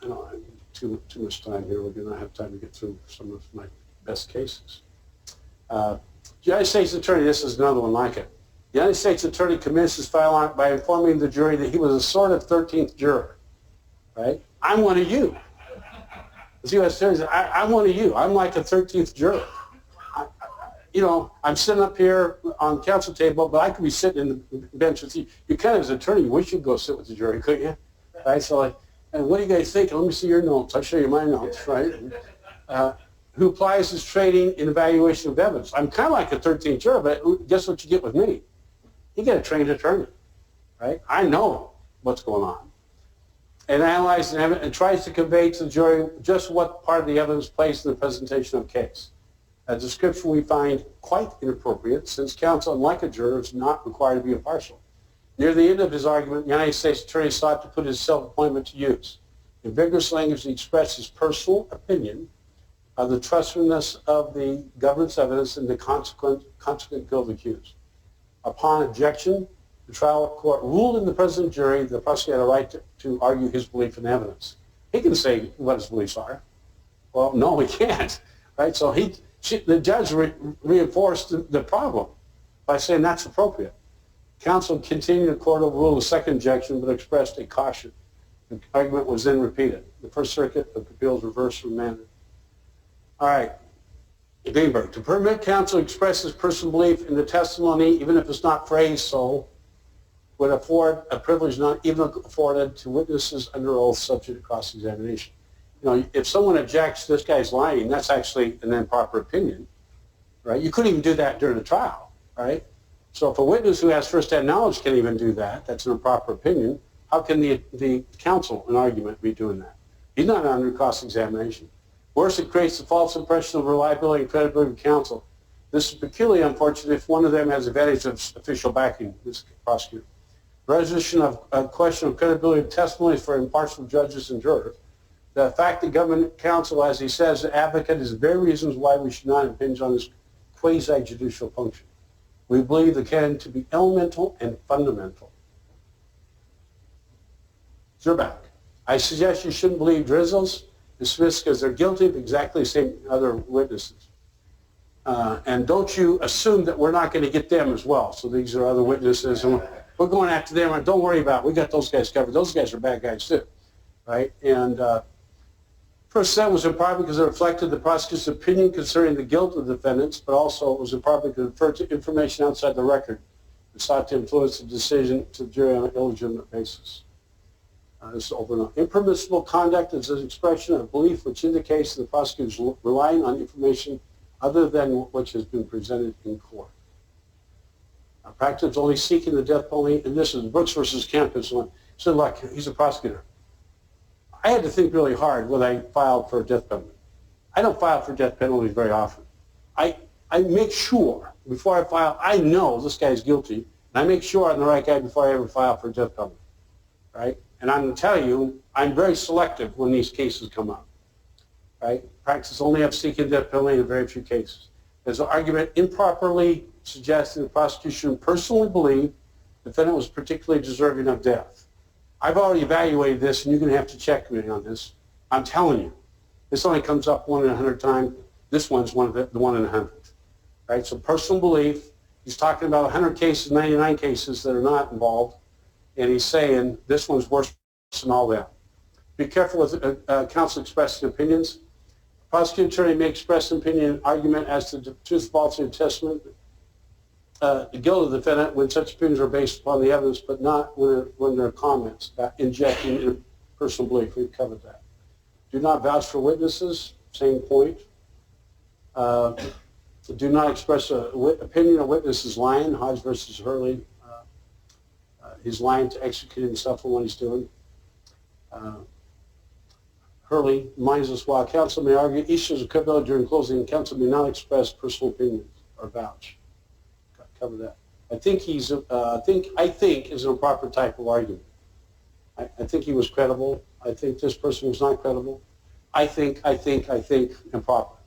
don't have too much time here. We're going to have time to get through some of my best cases. The United States Attorney, this is another one like it. The United States Attorney commenced his file by informing the jury that he was a sort of 13th juror. Right? I'm one of you. The U.S. Attorney said, I'm one of you. I'm like a 13th juror. I'm sitting up here on the counsel table, but I could be sitting in the bench with you. You kind of, as an attorney, you wish you'd go sit with the jury, couldn't you? Right? So, and what do you guys think? Let me see your notes. I'll show you my notes, right? Who applies his training in evaluation of evidence. I'm kind of like a 13th juror, but guess what you get with me? You get a trained attorney, right? I know what's going on. And analyzes and tries to convey to the jury just what part of the evidence placed in the presentation of the case. A description we find quite inappropriate, since counsel, unlike a juror, is not required to be impartial. Near the end of his argument, the United States Attorney sought to put his self-appointment to use. In vigorous language, he expressed his personal opinion of the trustworthiness of the government's evidence and the consequent guilt of the accused. Upon objection, the trial court ruled in the present jury the prosecutor had a right to argue his belief in evidence. He can say what his beliefs are. Well, no, he can't. Right? So the judge reinforced the problem by saying that's appropriate. Counsel continued to court overrule the second objection, but expressed a caution. The argument was then repeated. The First Circuit of Appeals reversed and remanded. All right. Greenberg, to permit counsel to express his personal belief in the testimony, even if it's not phrased so, would afford a privilege not even afforded to witnesses under oath subject to cross-examination. If someone objects, this guy's lying, that's actually an improper opinion, right? You couldn't even do that during the trial, right? So if a witness who has first-hand knowledge can't even do that, that's an improper opinion, how can the counsel in argument be doing that? He's not under cross-examination. Worse, it creates a false impression of reliability and credibility of counsel. This is particularly unfortunate if one of them has advantage of official backing, this prosecutor. Resolution of a question of credibility of testimonies for impartial judges and jurors. The fact that government counsel, as he says, the advocate is the very reasons why we should not impinge on this quasi-judicial function. We believe the canon to be elemental and fundamental. Zerback. I suggest you shouldn't believe drizzles and Smiths because they're guilty of exactly the same other witnesses. And don't you assume that we're not going to get them as well. So these are other witnesses, and we're going after them. And don't worry about it. We got those guys covered. Those guys are bad guys too, right? And first, that was improper because it reflected the prosecutor's opinion concerning the guilt of the defendants, but also it was improper because it referred to information outside the record and sought to influence the decision to the jury on an illegitimate basis. This is over and over. Impermissible conduct is an expression of belief which indicates the prosecutor is relying on information other than which has been presented in court. Practice only seeking the death penalty, and this is Brooks versus Kemp is one. So look, he's a prosecutor. I had to think really hard when I filed for a death penalty. I don't file for death penalties very often. I make sure before I file, I know this guy's guilty, and I make sure I'm the right guy before I ever file for a death penalty, right? And I'm going to tell you, I'm very selective when these cases come up, right? Practice only of seeking death penalty in very few cases. There's an argument improperly suggesting the prosecution personally believed the defendant was particularly deserving of death. I've already evaluated this, and you're going to have to check me on this. I'm telling you, this only comes up 1 in 100 times. This one's one of the 1 in 100, right? So personal belief. He's talking about 100 cases, 99 cases that are not involved, and he's saying this one's worse than all that. Be careful with counsel expressing opinions. Prosecuting attorney may express an opinion argument as to the truth, falsity of testament, the guilt of the defendant when such opinions are based upon the evidence, but not when there are comments about injecting in personal belief. We've covered that. Do not vouch for witnesses. Same point. Do not express an opinion of witnesses lying. Hodge versus Hurley. He's lying to execute himself on what he's doing. Hurley reminds us while counsel may argue issues of credibility during closing, counsel may not express personal opinions or vouch. Cover that. I think he's. I think is an improper type of argument. I think he was credible. I think this person was not credible. I think improper.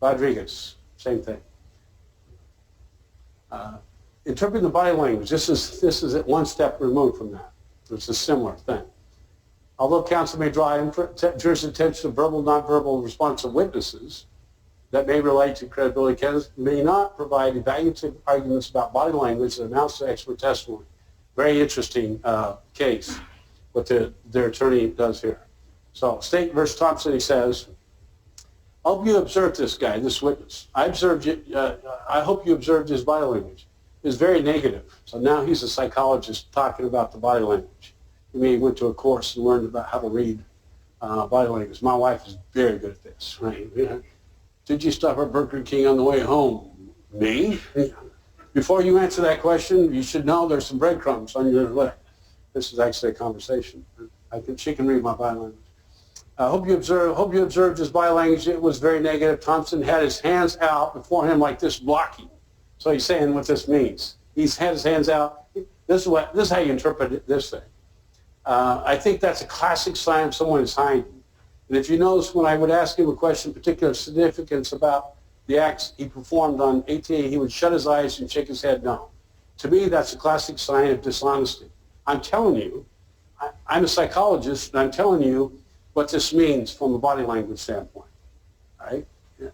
Rodriguez, same thing. Interpreting the body language. This is at one step removed from that. It's a similar thing. Although counsel may draw jurors' attention to verbal, nonverbal response of witnesses that may relate to credibility, counsel may not provide evaluative arguments about body language that amounts to expert testimony. Very interesting case, what their attorney does here. So, State versus Thompson, he says, I hope you observed this guy, this witness. I hope you observed his body language. It's very negative. So now he's a psychologist talking about the body language. He went to a course and learned about how to read body language. My wife is very good at this, right? Did you stop at Burger King on the way home? Me? Before you answer that question, you should know there's some breadcrumbs on your lip. This is actually a conversation. She can read my body language. Hope you observed his body language. It was very negative. Thompson had his hands out before him like this, blocking. So he's saying what this means. He's had his hands out. This is how you interpret this thing. I think that's a classic sign of someone who's hiding. And if you notice, when I would ask him a question of particular significance about the acts he performed on ATA, he would shut his eyes and shake his head no. To me, that's a classic sign of dishonesty. I'm telling you, I'm a psychologist, and I'm telling you what this means from a body language standpoint. Right?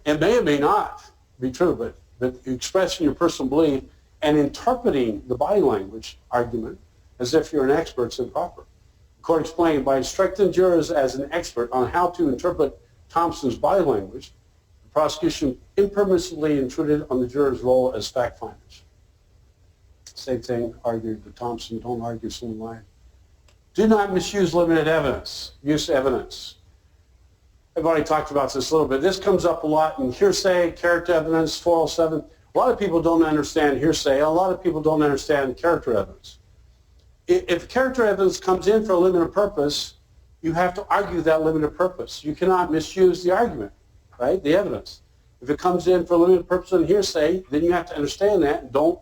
It may or may not be true, but expressing your personal belief and interpreting the body language argument as if you're an expert is improper. The court explained, by instructing jurors as an expert on how to interpret Thompson's body language, the prosecution impermissibly intruded on the jurors' role as fact finders. Same thing argued to Thompson, don't argue someone lying. Do not misuse limited evidence, use evidence. I've already talked about this a little bit. This comes up a lot in hearsay, character evidence, 407. A lot of people don't understand hearsay. A lot of people don't understand character evidence. If character evidence comes in for a limited purpose, you have to argue that limited purpose. You cannot misuse the argument, right, the evidence. If it comes in for a limited purpose on hearsay, then you have to understand that and don't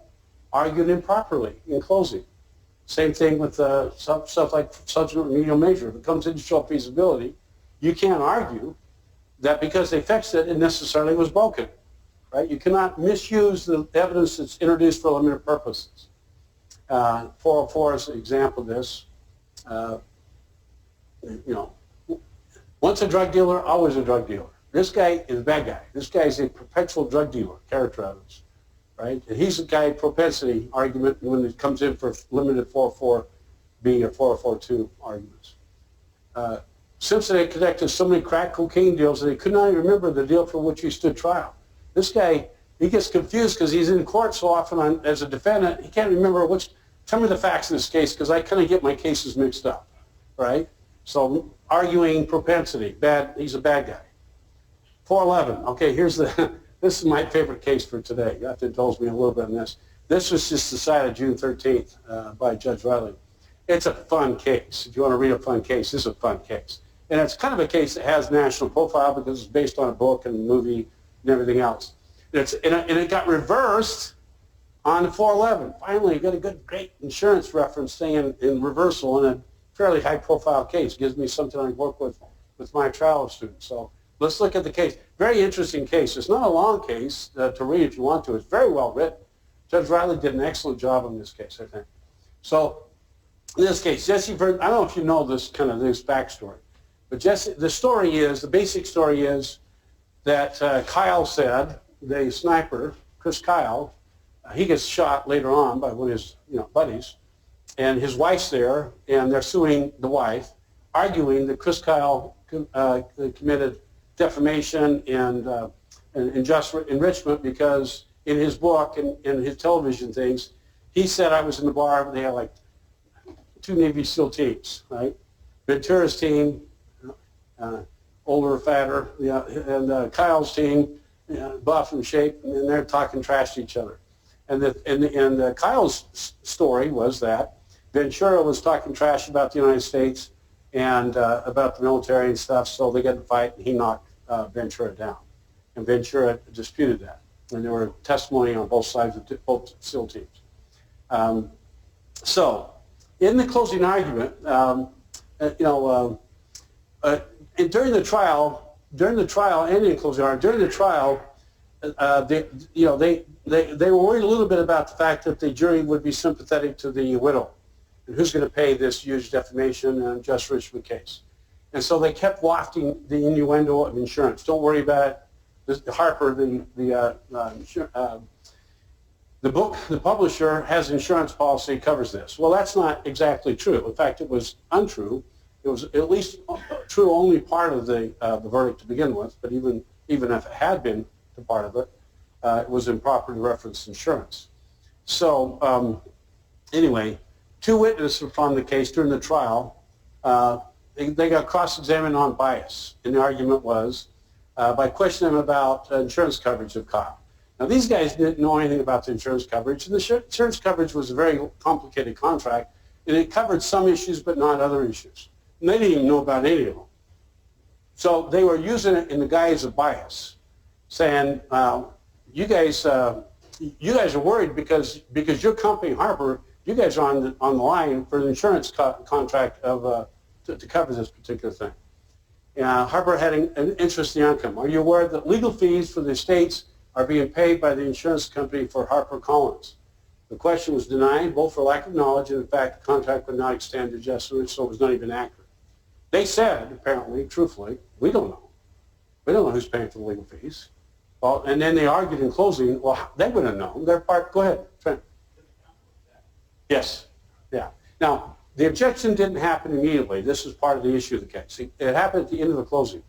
argue it improperly in closing. Same thing with stuff like subsequent remedial measure. If it comes in to show feasibility, you can't argue that because they fixed it, it necessarily was broken. Right? You cannot misuse the evidence that's introduced for limited purposes. 404 is an example of this. Once a drug dealer, always a drug dealer. This guy is a bad guy. This guy is a perpetual drug dealer, character evidence. Right? And he's the guy propensity argument when it comes in for limited 404B or 404-2 arguments. Simpson had conducted so many crack cocaine deals that he could not even remember the deal for which he stood trial. This guy, he gets confused because he's in court so often as a defendant, he can't remember which, tell me the facts in this case because I kind of get my cases mixed up, right? So arguing propensity, he's a bad guy. 411, okay, here's this is my favorite case for today. You have to indulge me a little bit on this. This was just decided June 13th by Judge Riley. It's a fun case. If you want to read a fun case, this is a fun case. And it's kind of a case that has national profile because it's based on a book and a movie and everything else. And it got reversed on 411. Finally, you got a great insurance reference thing in reversal in a fairly high-profile case. Gives me something I work with my trial students. So let's look at the case. Very interesting case. It's not a long case to read if you want to. It's very well written. Judge Riley did an excellent job on this case, I think. So in this case, Jesse, I don't know if you know this backstory, but Jesse, the basic story is that Kyle said, the sniper, Chris Kyle, he gets shot later on by one of his buddies, and his wife's there, and they're suing the wife, arguing that Chris Kyle committed defamation and unjust enrichment because in his book and in his television things, he said I was in the bar, they had like 2 Navy SEAL teams, right? Ventura's team, older, fatter, and Kyle's team, buff and shape, and they're talking trash to each other. And Kyle's story was that Ventura was talking trash about the United States and about the military and stuff, so they got in a fight, and he knocked Ventura down. And Ventura disputed that. And there were testimony on both sides of both SEAL teams. So in the closing argument, and during the trial and in closing argument, during the trial, they were worried a little bit about the fact that the jury would be sympathetic to the widow and who's going to pay this huge defamation and unjust enrichment case. And so they kept wafting the innuendo of insurance. Don't worry about it. Harper, the publisher, has insurance policy covers this. Well, that's not exactly true. In fact, it was untrue. It was at least true only part of the verdict to begin with, but even if it had been a part of it, it was improper to reference insurance. So anyway, 2 witnesses from the case during the trial, they got cross-examined on bias, and the argument was by questioning them about insurance coverage of Kyle. Now, these guys didn't know anything about the insurance coverage, and the insurance coverage was a very complicated contract, and it covered some issues but not other issues. And they didn't even know about any of them. So they were using it in the guise of bias, saying, you guys are worried because your company, Harper, you guys are on the line for the insurance contract of to cover this particular thing. Harper had an interest in the outcome. Are you aware that legal fees for the estates are being paid by the insurance company for Harper Collins? The question was denied, both for lack of knowledge and, in fact, the contract would not extend to Jesuit, so it was not even accurate. They said, apparently, truthfully, we don't know. We don't know who's paying for the legal fees. Well, and then they argued in closing, well, they would have known. Their part, go ahead, Trent. Yes, yeah. Now, the objection didn't happen immediately. This is part of the issue of the case. It happened at the end of the closing.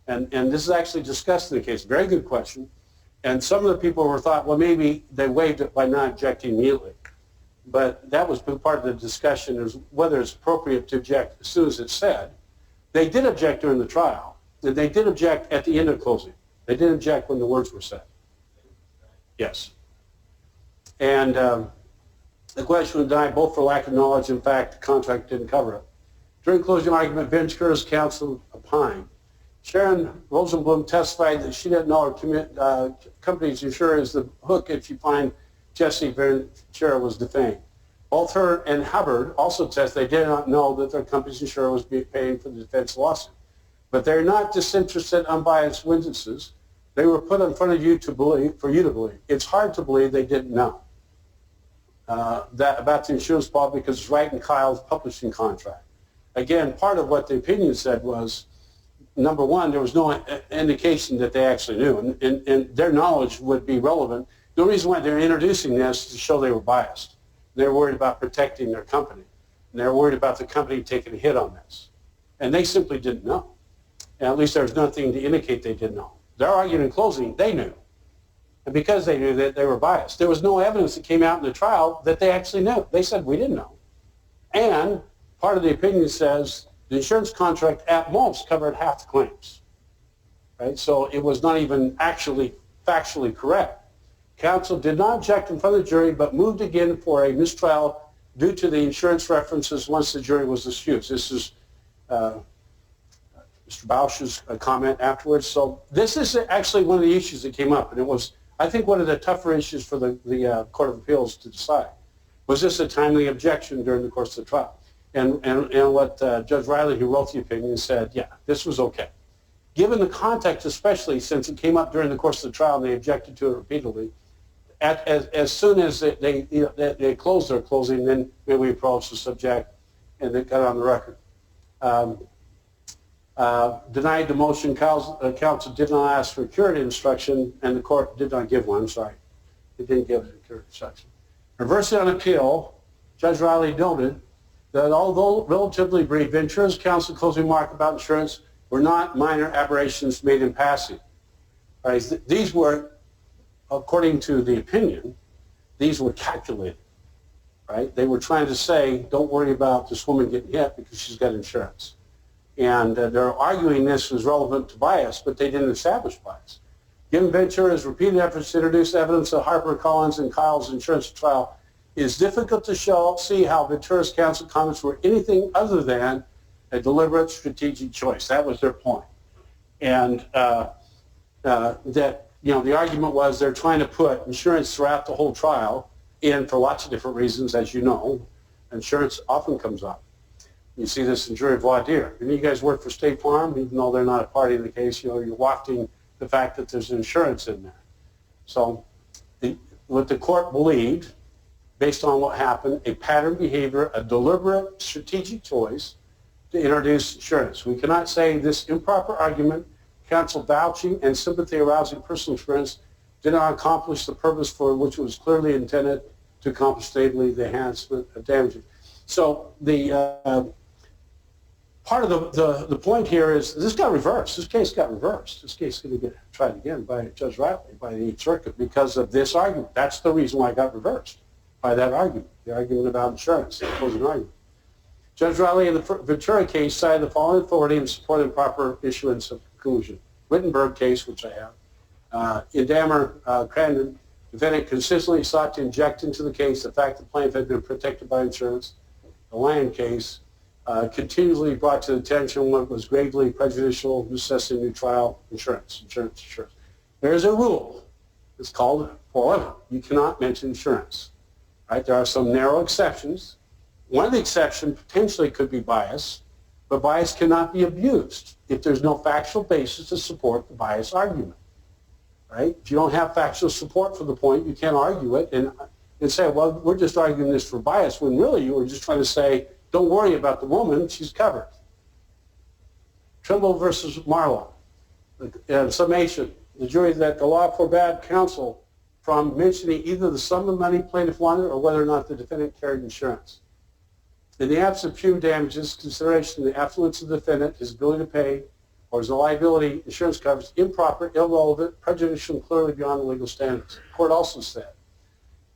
And this is actually discussed in the case. Very good question. And some of the people were thought, well, maybe they waived it by not objecting immediately. But that was part of the discussion, is whether it's appropriate to object as soon as it's said. They did object during the trial, and they did object at the end of closing. They didn't object when the words were said. Yes. And the question was denied both for lack of knowledge. In fact, the contract didn't cover it. During closing argument, Ventura's counsel opined. Sharon Rosenblum testified that she didn't know her company's insurer is the hook if you find Jesse Ventura was defamed. Both her and Hubbard also testified they did not know that their company's insurer was paying for the defense lawsuit. But they're not disinterested, unbiased witnesses. They were put in front of you to believe, for you to believe. It's hard to believe they didn't know that about the insurance policy because it's right in Kyle's publishing contract. Again, part of what the opinion said was, number one, there was no indication that they actually knew, and their knowledge would be relevant. The reason why they're introducing this is to show they were biased. They're worried about protecting their company, and they're worried about the company taking a hit on this. And they simply didn't know. And at least there's nothing to indicate they didn't know. Their argument in closing, they knew. And because they knew that they were biased, there was no evidence that came out in the trial that they actually knew. They said, we didn't know. And part of the opinion says the insurance contract at most covered half the claims. Right? So it was not even actually factually correct. Counsel did not object in front of the jury, but moved again for a mistrial due to the insurance references once the jury was excused. This is Mr. Bausch's comment afterwards. So this is actually one of the issues that came up, and it was, I think, one of the tougher issues for the Court of Appeals to decide. Was this a timely objection during the course of the trial? And what Judge Riley, who wrote the opinion, said, yeah, this was okay. Given the context, especially since it came up during the course of the trial and they objected to it repeatedly, as soon as they closed their closing, then we approached the subject and they got on the record. Denied the motion. Counsel did not ask for a curative instruction, and the court did not give one. I'm sorry. It didn't give a curative instruction. Reversing on appeal, Judge Riley noted that although relatively brief, Ventura's counsel closing remark about insurance were not minor aberrations made in passing. Right? These were, according to the opinion, these were calculated. Right? They were trying to say, don't worry about this woman getting hit because she's got insurance. And they're arguing this was relevant to bias, but they didn't establish bias. Given Ventura's repeated efforts to introduce evidence of Harper, Collins, and Kyle's insurance trial, it is difficult to see how Ventura's counsel comments were anything other than a deliberate strategic choice. That was their point. And that, the argument was they're trying to put insurance throughout the whole trial in for lots of different reasons, as you know. Insurance often comes up. You see this in jury voir dire. And you guys work for State Farm, even though they're not a party in the case, you're wafting the fact that there's insurance in there. So what the court believed, based on what happened, a pattern behavior, a deliberate strategic choice to introduce insurance. We cannot say this improper argument, counsel vouching and sympathy arousing personal experience did not accomplish the purpose for which it was clearly intended to accomplish statably the enhancement of damages. So the part of the point here is this got reversed. This case got reversed. This case is going to get tried again by Judge Riley, by the Eighth Circuit, because of this argument. That's the reason why it got reversed, by that argument, the argument about insurance, the opposing argument. Judge Riley in the Ventura case cited the following authority in support of improper issuance of conclusion. Wittenberg case, which I have. In Demeanor, Creighton, defendant consistently sought to inject into the case the fact the plaintiff had been protected by insurance. The Land case continually brought to attention what was gravely prejudicial, necessitating new trial insurance. There is a rule. It's called 411. You cannot mention insurance. Right? There are some narrow exceptions. One of the exceptions potentially could be bias, but bias cannot be abused if there's no factual basis to support the bias argument. Right? If you don't have factual support for the point, you can't argue it and say, well, we're just arguing this for bias, when really you were just trying to say, don't worry about the woman, she's covered. Trimble versus Marlowe. Summation. The jury that the law forbade counsel from mentioning either the sum of money plaintiff wanted or whether or not the defendant carried insurance. In the absence of punitive damages, consideration of the affluence of the defendant, his ability to pay, or his liability insurance coverage, improper, irrelevant, prejudicial, and clearly beyond the legal standards. The court also said,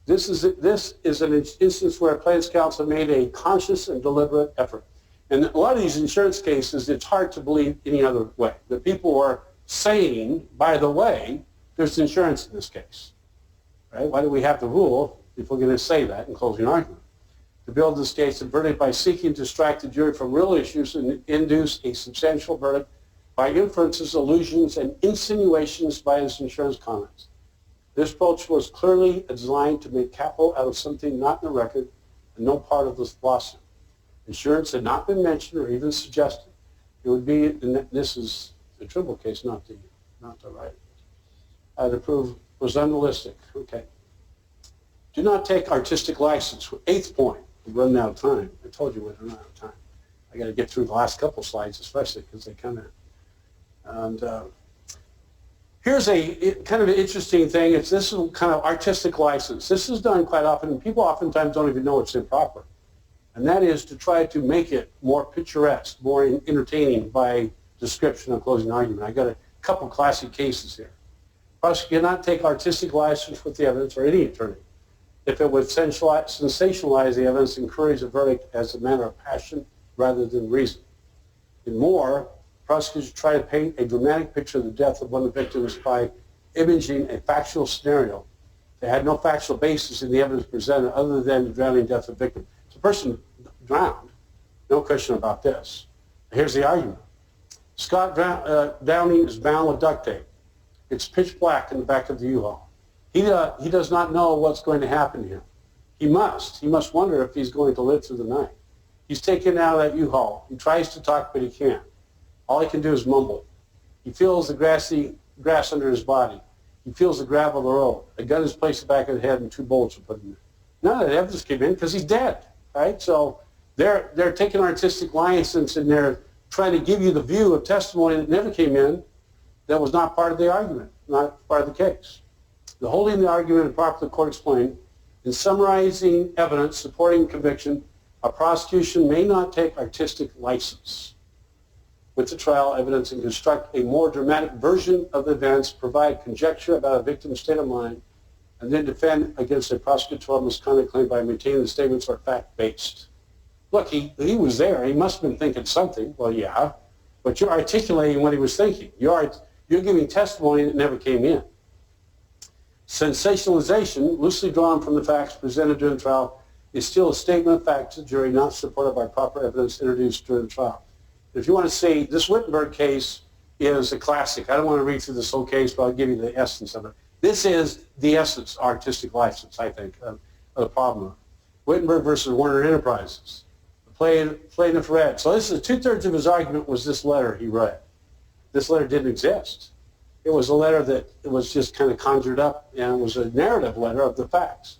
this is an instance where a plaintiff's counsel made a conscious and deliberate effort. And a lot of these insurance cases, it's hard to believe any other way. The people are saying, by the way, there's insurance in this case. right? Why do we have the rule if we're going to say that in closing argument? To build this case, the verdict by seeking to distract the jury from real issues and induce a substantial verdict by inferences, allusions, and insinuations by his insurance comments. This approach was clearly designed to make capital out of something not in the record and no part of this lawsuit. Insurance had not been mentioned or even suggested. It would be, and this is the Trimble case, not the right. To prove was unrealistic. Okay. Do not take artistic license. Eighth point. We're running out of time. I told you we're running out of time. I got to get through the last couple slides, especially because they come in. And here's a kind of an interesting thing. This is kind of artistic license. This is done quite often, and people oftentimes don't even know it's improper. And that is to try to make it more picturesque, more entertaining by description of closing argument. I got a couple classic cases here. Prosecutor cannot take artistic license with the evidence, or any attorney, if it would sensationalize the evidence and encourage a verdict as a matter of passion rather than reason. In more, prosecutors try to paint a dramatic picture of the death of one of the victims by imaging a factual scenario that had no factual basis in the evidence presented other than the drowning death of the victim. So the person drowned, no question about this. Here's the argument. Scott Downing is bound with duct tape. It's pitch black in the back of the U-Haul. He does not know what's going to happen to him. He must wonder if he's going to live through the night. He's taken out of that U-Haul. He tries to talk, but he can't. All he can do is mumble. He feels the grass under his body. He feels the gravel of the road. A gun is placed in the back of the head and 2 bullets are put in there. None of the evidence came in because he's dead, right? So they're taking artistic license and they're trying to give you the view of testimony that never came in, that was not part of the argument, not part of the case. The holding of the argument and proper the court explained, in summarizing evidence supporting conviction, a prosecution may not take artistic license with the trial evidence and construct a more dramatic version of the events, provide conjecture about a victim's state of mind, and then defend against a prosecutorial misconduct claim by maintaining the statements are fact-based. Look, he was there. He must have been thinking something. Well, yeah, but you're articulating what he was thinking. You're giving testimony that never came in. Sensationalization, loosely drawn from the facts presented during the trial, is still a statement of fact to the jury, not supported by proper evidence introduced during the trial. If you want to see, this Wittenberg case is a classic. I don't want to read through this whole case, but I'll give you the essence of it. This is the essence, artistic license, I think, of the problem. Wittenberg versus Warner Enterprises. The plaintiff read. So this is 2/3 of his argument was this letter he read. This letter didn't exist. It was a letter that was just kind of conjured up, and it was a narrative letter of the facts.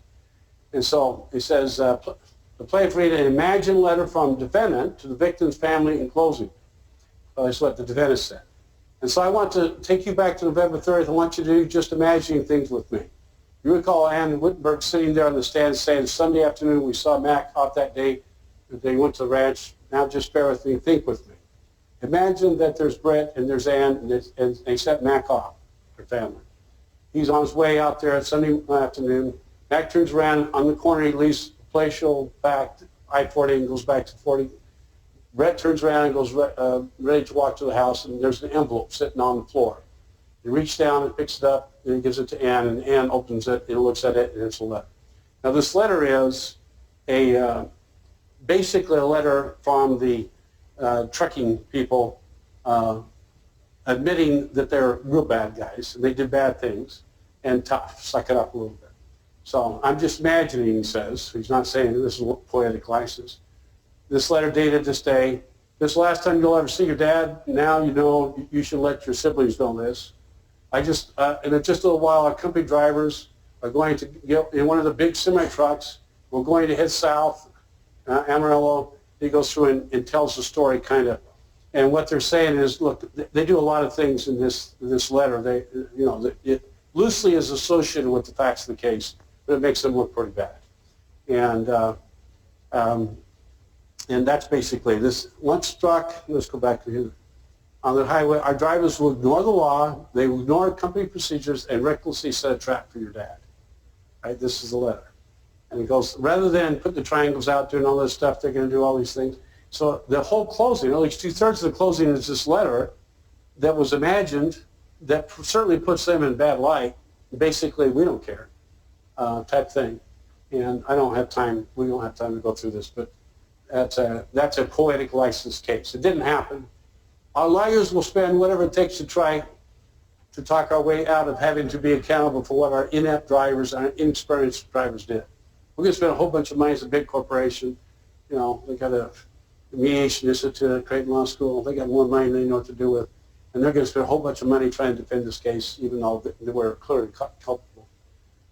And so he says, the plaintiff read an imagined letter from defendant to the victim's family in closing. Well, that's what the defendant said. And so I want to take you back to November 30th. I want you to do just imagining things with me. You recall Ann Wittenberg sitting there on the stand saying, Sunday afternoon we saw Mac off that day. They went to the ranch. Now just bear with me. Think with me. Imagine that there's Brett and there's Ann, and they sent Mac off, their family. He's on his way out there Sunday afternoon. Mac turns around on the corner. He leaves the palatial back, I-40, and goes back to 40. Brett turns around and goes ready to walk to the house, and there's an envelope sitting on the floor. He reaches down and picks it up, and he gives it to Ann, and Ann opens it and looks at it, and it's a letter. Now, this letter is basically a letter from the trucking people admitting that they're real bad guys, and they did bad things, and tough, suck it up a little bit. So I'm just imagining, he says, he's not saying this is poetic license. This letter dated this day. This last time you'll ever see your dad. Now you know you should let your siblings know this. In just a little while, our company drivers are going to get in one of the big semi-trucks. We're going to head south, Amarillo. He goes through and tells the story kind of. And what they're saying is, look, they do a lot of things in this letter. It loosely is associated with the facts of the case, but it makes them look pretty bad. And that's basically this. Once struck, let's go back to here. On the highway, our drivers will ignore the law, they will ignore company procedures, and recklessly set a trap for your dad. Right? This is the letter. And it goes, rather than put the triangles out doing all this stuff, they're going to do all these things. So the whole closing, at least 2/3 of the closing is this letter that was imagined that certainly puts them in bad light. Basically, we don't care. type thing. And I don't have time, we don't have time to go through this, but that's a poetic license case. It didn't happen. Our lawyers will spend whatever it takes to try to talk our way out of having to be accountable for what our inept drivers, our inexperienced drivers did. We're going to spend a whole bunch of money as a big corporation. You know, they got a mediation institute at Creighton Law School. They got more money than they know what to do with. And they're going to spend a whole bunch of money trying to defend this case, even though they were clearly culpable.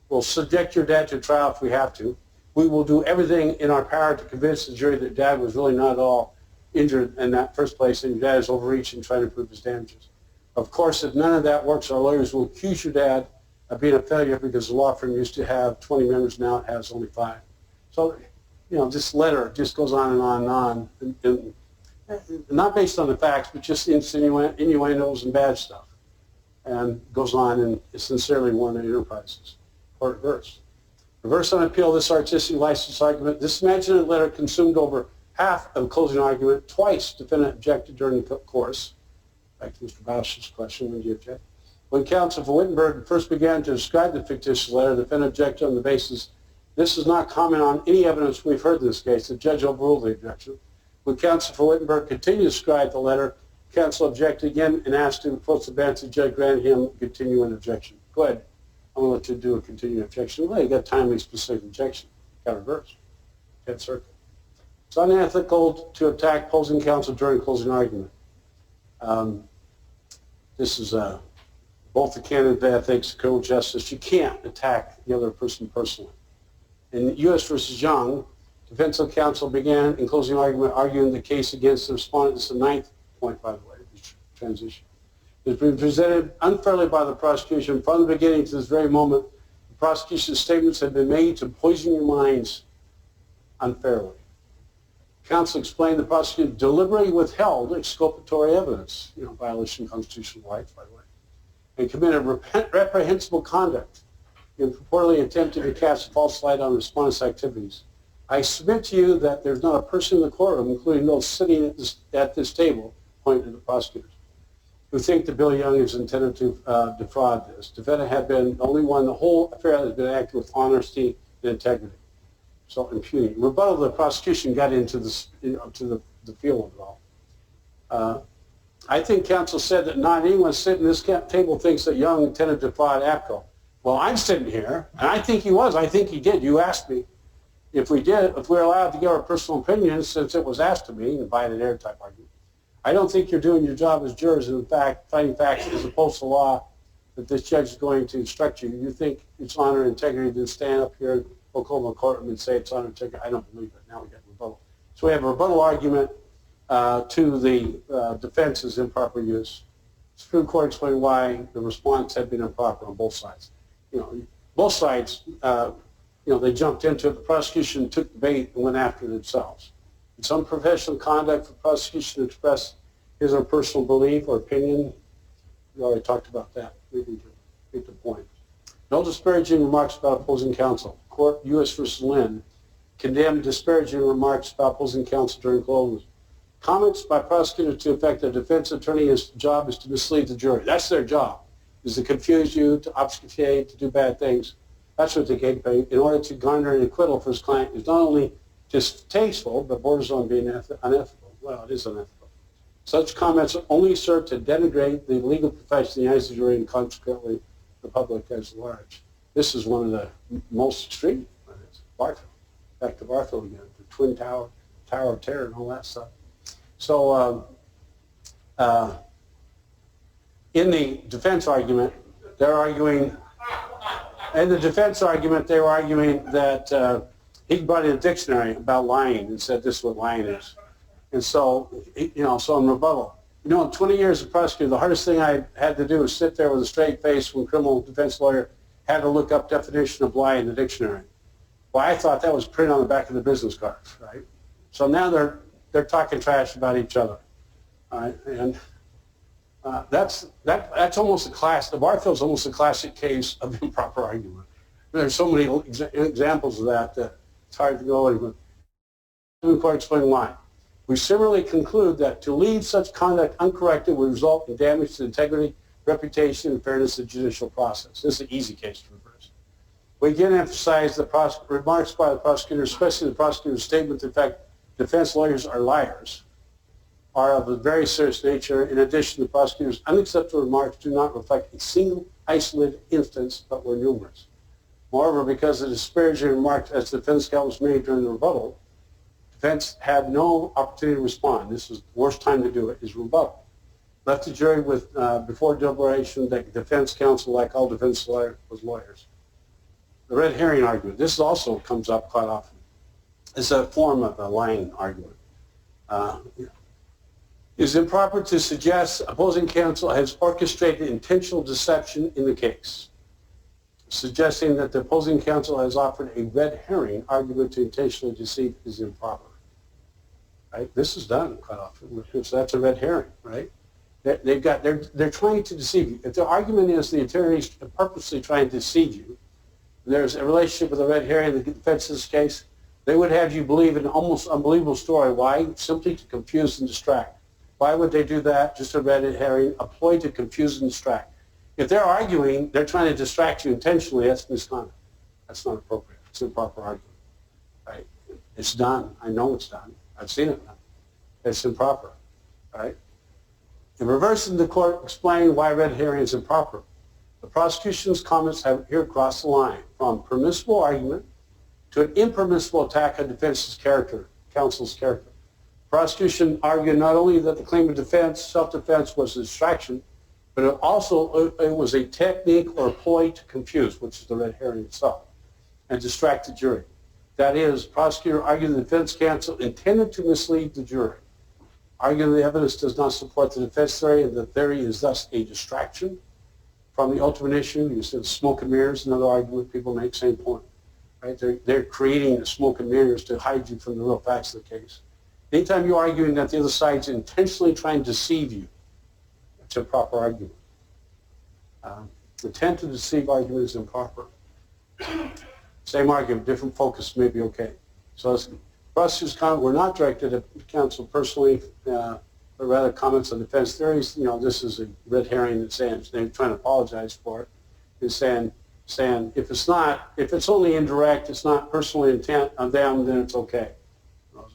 We'll subject your dad to trial if we have to. We will do everything in our power to convince the jury that dad was really not at all injured in that first place, and your dad is overreaching trying to prove his damages. Of course, if none of that works, our lawyers will accuse your dad of being a failure because the law firm used to have 20 members, now it has only 5. So, you know, this letter just goes on and on and on, and not based on the facts, but just innuendos and bad stuff, and goes on and is sincerely one of the enterprises. Or reverse. Reverse on appeal, this artistic license argument. This imaginative letter consumed over half of the closing argument. Twice, defendant objected during the course. Back to Mr. Bausch's question, when do you object? When counsel for Wittenberg first began to describe the fictitious letter, the defendant objected on the basis, this does not comment on any evidence we've heard in this case. The judge overruled the objection. When counsel for Wittenberg continued to describe the letter, counsel objected again and asked to approach the bench. The judge granted him continuing objection. Go ahead. I'm going to let you do a continuing objection. Well, you got timely specific objection. Got reverse. 10th Circuit. It's unethical to attack opposing counsel during closing argument. This is both the canon of ethics and criminal justice. You can't attack the other person personally. In U.S. versus Young, defense counsel began in closing argument arguing the case against the respondent. This is the 9th point, by the way, transition. It's been presented unfairly by the prosecution from the beginning to this very moment. The prosecution's statements have been made to poison your minds unfairly. Counsel explained the prosecutor deliberately withheld exculpatory evidence, violation of constitutional rights, by the way, and committed reprehensible conduct in purportedly attempting to cast a false light on respondents' activities. I submit to you that there's not a person in the courtroom, including those sitting at this table, pointing to the prosecutors, who think that Bill Young is intended to defraud this. Defendant had been the only one. The whole affair has been acted with honesty and integrity. So impunity. Rebuttal of the prosecution got into this, to the field of it all. I think counsel said that not anyone sitting at this table thinks that Young intended to defraud APCO. Well, I'm sitting here, and I think he was. I think he did. You asked me if we did, if we're allowed to give our personal opinions since it was asked of me, and by an air type argument. I don't think you're doing your job as jurors, and in fact, finding facts as opposed to law that this judge is going to instruct you. You think it's honor and integrity to stand up here in Oklahoma courtroom and say it's honor and integrity. I don't believe it. Now we got rebuttal. So we have a rebuttal argument to the defense's improper use. The Supreme Court explained why the response had been improper on both sides. Both sides, they jumped into it. The prosecution took the bait and went after themselves. It's unprofessional conduct for the prosecution to express his or her personal belief or opinion. We already talked about that. We need to make the point. No disparaging remarks about opposing counsel. Court, U.S. v. Lynn, condemned disparaging remarks about opposing counsel during closing. Comments by prosecutors to the effect that a defense attorney's job is to mislead the jury. That's their job, is to confuse you, to obfuscate, to do bad things. That's what they get paid in order to garner an acquittal for his client. It's not only distasteful, but borders on being unethical. Well, it is unethical. Such comments only serve to denigrate the legal profession, the United States jury, and consequently the public as large. This is one of the most extreme. Barfield. Back to Barfield again. The Twin Tower, Tower of Terror, and all that stuff. So in the defense argument, they're arguing, in the defense argument, they were arguing that he brought in a dictionary about lying and said this is what lying is. And so, so in rebuttal, in 20 years as a prosecutor, the hardest thing I had to do was sit there with a straight face when a criminal defense lawyer had to look up definition of lie in the dictionary. Well, I thought that was printed on the back of the business cards, right? So now they're talking trash about each other, all right? And that's almost a class. The Barfield's almost a classic case of improper argument. There's so many examples of that it's hard to go anywhere. The Supreme Court explained why. We similarly conclude that to leave such conduct uncorrected would result in damage to integrity, reputation, and fairness of the judicial process. This is an easy case to reverse. We again emphasize the remarks by the prosecutor, especially the prosecutor's statement, in fact, defense lawyers are liars, are of a very serious nature. In addition, the prosecutor's unacceptable remarks do not reflect a single isolated instance, but were numerous. Moreover, because the disparaging remarks as the defense counsel made during the rebuttal, defense had no opportunity to respond. This is the worst time to do it, is rebuttal. Left the jury with, before deliberation, that defense counsel, like all defense lawyers, was lawyers. The red herring argument, this also comes up quite often. It's a form of a lying argument. Is it improper to suggest opposing counsel has orchestrated intentional deception in the case? Suggesting that the opposing counsel has offered a red herring argument to intentionally deceive is improper. Right? This is done quite often, because that's a red herring, right? They're trying to deceive you. If the argument is the attorney's purposely trying to deceive you, there's a relationship with a red herring in the defense's case, they would have you believe an almost unbelievable story. Why? Simply to confuse and distract. Why would they do that? Just a red herring, a ploy to confuse and distract. If they're arguing, they're trying to distract you intentionally, that's misconduct. That's not appropriate. It's an improper argument. Right? It's done. I know it's done. I've seen it done. It's improper. Right? In reversing, the court explained why red herring is improper. The prosecution's comments have here crossed the line from permissible argument to an impermissible attack on defense's character, counsel's character. Prosecution argued not only that the claim of defense, self-defense, was a distraction, but it was a technique or a ploy to confuse, which is the red herring itself, and distract the jury. That is, prosecutor argued the defense counsel intended to mislead the jury. Arguing the evidence does not support the defense theory, and the theory is thus a distraction from the ultimate issue. You said smoke and mirrors, another argument people make, same point. Right? They're creating smoke and mirrors to hide you from the real facts of the case. Anytime you're arguing that the other side's intentionally trying to deceive you, it's a proper argument. Intent to deceive argument is improper. Same argument, different focus may be okay. So prosecutor's comments were not directed at counsel personally, but rather comments on defense theories. You know, this is a red herring that's saying they're trying to apologize for it. Is saying if it's only indirect, it's not personal intent on them, then it's okay.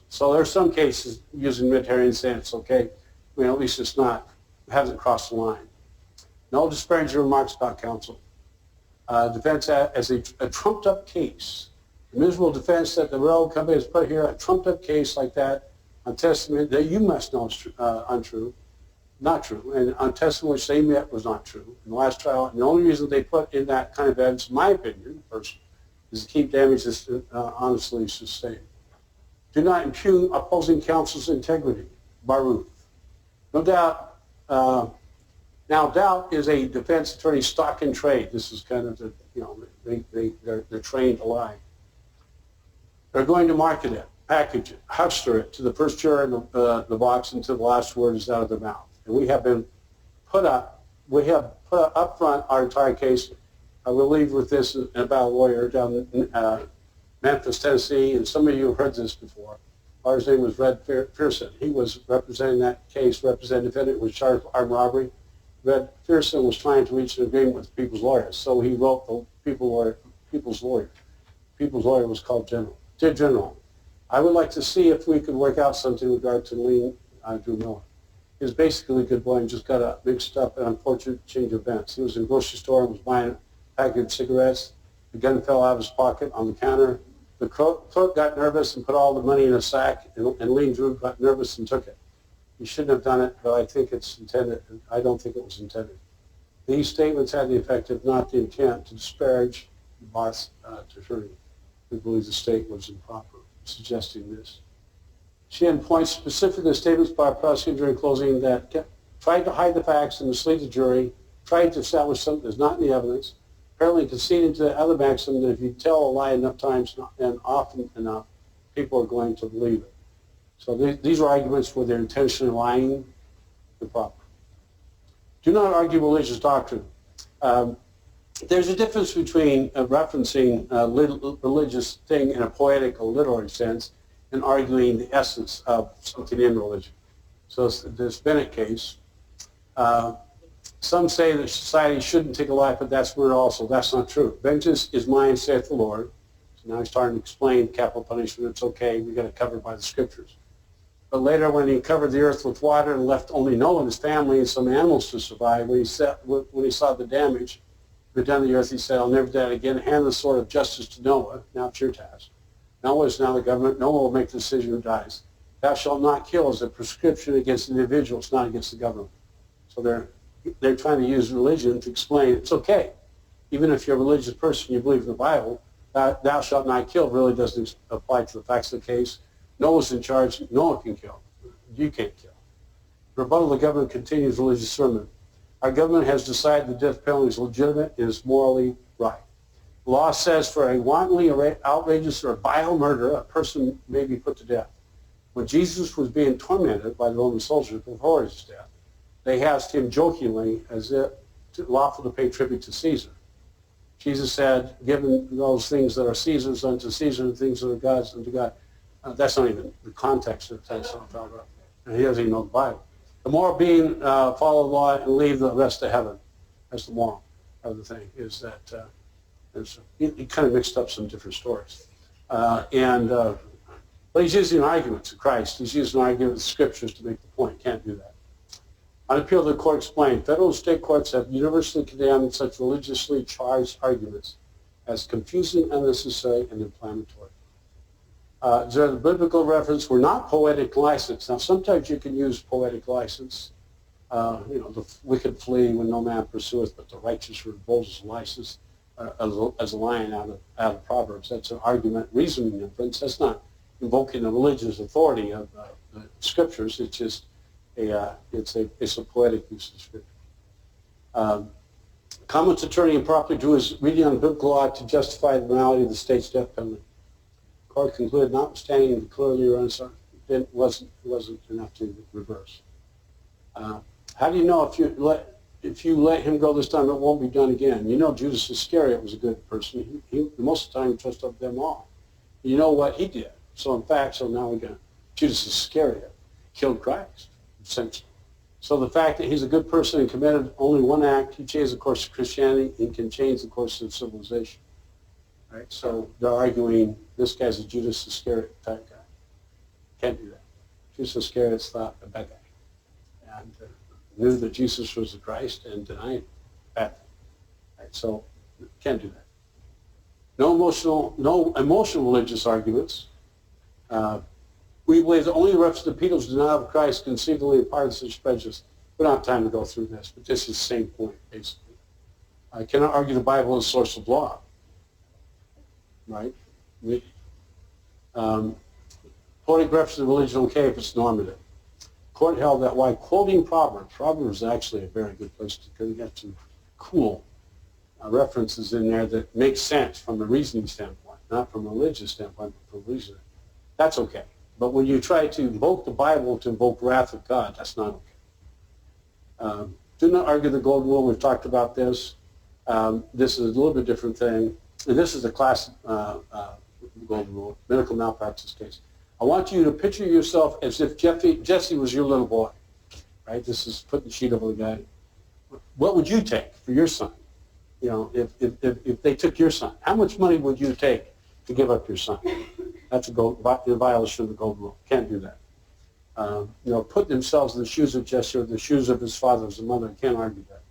So there are some cases using red herring saying it's okay. I mean, at least it's not, hasn't crossed the line. No disparaging remarks about counsel. Defense as a trumped-up case. The miserable defense that the railroad company has put here, a trumped-up case like that, on testimony that you must know is untrue, not true, and on testimony which they met was not true in the last trial. And the only reason they put in that kind of evidence, in my opinion, personally, is to keep damages honestly sustained. Do not impugn opposing counsel's integrity. Baruch. No doubt. Now, doubt is a defense attorney's stock in trade. This is kind of they're trained to lie. They're going to market it, package it, huckster it to the first juror in the box until the last word is out of their mouth. And we have put up front our entire case. I will leave with this about a lawyer down in Memphis, Tennessee, and some of you have heard this before. His name was Red Pearson. He was representing that case, representing the defendant with charged armed robbery. Red Pearson was trying to reach an agreement with people's lawyers, so he wrote the people's lawyer. People's lawyer was called General. Dear General, I would like to see if we could work out something in regard to lien on Drew Miller. He was basically a good boy and just got mixed up in an unfortunate change of events. He was in a grocery store and was buying a packet of cigarettes. The gun fell out of his pocket on the counter. The clerk got nervous and put all the money in a sack, and Lee Drew got nervous and took it. He shouldn't have done it, but I think it's intended. I don't think it was intended. These statements had the effect of not the intent to disparage the boss attorney who believes the state was improper, suggesting this. She then points specifically to statements by a prosecutor during closing that tried to hide the facts and mislead the jury, tried to establish something that's not in the evidence, apparently conceding to the other maxim that if you tell a lie enough times and often enough, people are going to believe it. So these are arguments where they're intentionally lying improper. Do not argue religious doctrine. There's a difference between referencing a religious thing in a poetic or literary sense and arguing the essence of something in religion. So this Bennett case, Some say that society shouldn't take a life, but that's murder also. That's not true. Vengeance is mine, saith the Lord. So now he's starting to explain capital punishment. It's okay. We got it covered by the scriptures. But later, when he covered the earth with water and left only Noah and his family and some animals to survive, when he saw the damage done to the earth, he said, "I'll never do that again. Hand the sword of justice to Noah." Now it's your task. Noah is now the government. Noah will make the decision who dies. Thou shalt not kill is a prescription against individuals, not against the government. So they're trying to use religion to explain it's okay. Even if you're a religious person, you believe in the Bible, thou shalt not kill really doesn't apply to the facts of the case. Noah's in charge. Noah can kill. You can't kill. Rebuttal, the government continues religious sermon. Our government has decided the death penalty is legitimate and is morally right. The law says for a wantonly outrageous or vile murder, a person may be put to death. When Jesus was being tormented by the Roman soldiers before his death, they asked him jokingly, as if lawful to pay tribute to Caesar. Jesus said, "Given those things that are Caesar's unto Caesar, and things that are God's unto God." That's not even the context of the text I'm talking about. And he doesn't even know the Bible. The moral being follow the law and leave the rest to heaven. That's the moral of the thing, is that he kind of mixed up some different stories. But he's using arguments of Christ. He's using arguments of scriptures to make the point. Can't do that. On appeal, the court explained, federal and state courts have universally condemned such religiously charged arguments as confusing, unnecessary, and inflammatory. The biblical reference were not poetic license. Now, sometimes you can use poetic license. The wicked flee when no man pursueth, but the righteous revolves his license, as a lion out of Proverbs. That's an argument, reasoning inference. That's not invoking the religious authority of the scriptures. It's just it's a poetic use of scripture. Common's attorney improperly drew his reading on biblical law to justify the morality of the state's death penalty. The court concluded, notwithstanding the clearly uncertain, it wasn't enough to reverse. How do you know if you let him go this time, it won't be done again? You know Judas Iscariot was a good person. He most of the time he trusted them all. You know what he did. So in fact, now we got Judas Iscariot killed Christ, essentially. So the fact that he's a good person and committed only one act, he changed the course of Christianity and can change the course of civilization. Right? So they're arguing this guy's a Judas Iscariot type guy. Can't do that. Judas Iscariot's not a bad guy. And knew that Jesus was the Christ and denied that. Right? So can't do that. No emotional religious arguments. We believe that only reference to Peter's denial of Christ conceivably imparted such prejudice. We don't have time to go through this, but this is the same point, basically. I cannot argue the Bible as a source of law. Right? Quoting reference to religion okay if it's normative. Court held that while quoting Proverbs is actually a very good place to get some cool references in there that make sense from a reasoning standpoint, not from a religious standpoint, but from reasoning. That's okay. But when you try to invoke the Bible to invoke wrath of God, that's not okay. Do not argue the golden rule. We've talked about this. This is a little bit different thing. And this is a classic golden rule, medical malpractice case. I want you to picture yourself as if Jesse was your little boy. Right? This is putting the sheet over the guy. What would you take for your son? You know, if they took your son, how much money would you take to give up your son? That's a violation of the golden rule. Can't do that. Put themselves in the shoes of Jesse or the shoes of his father as a mother. Can't argue that.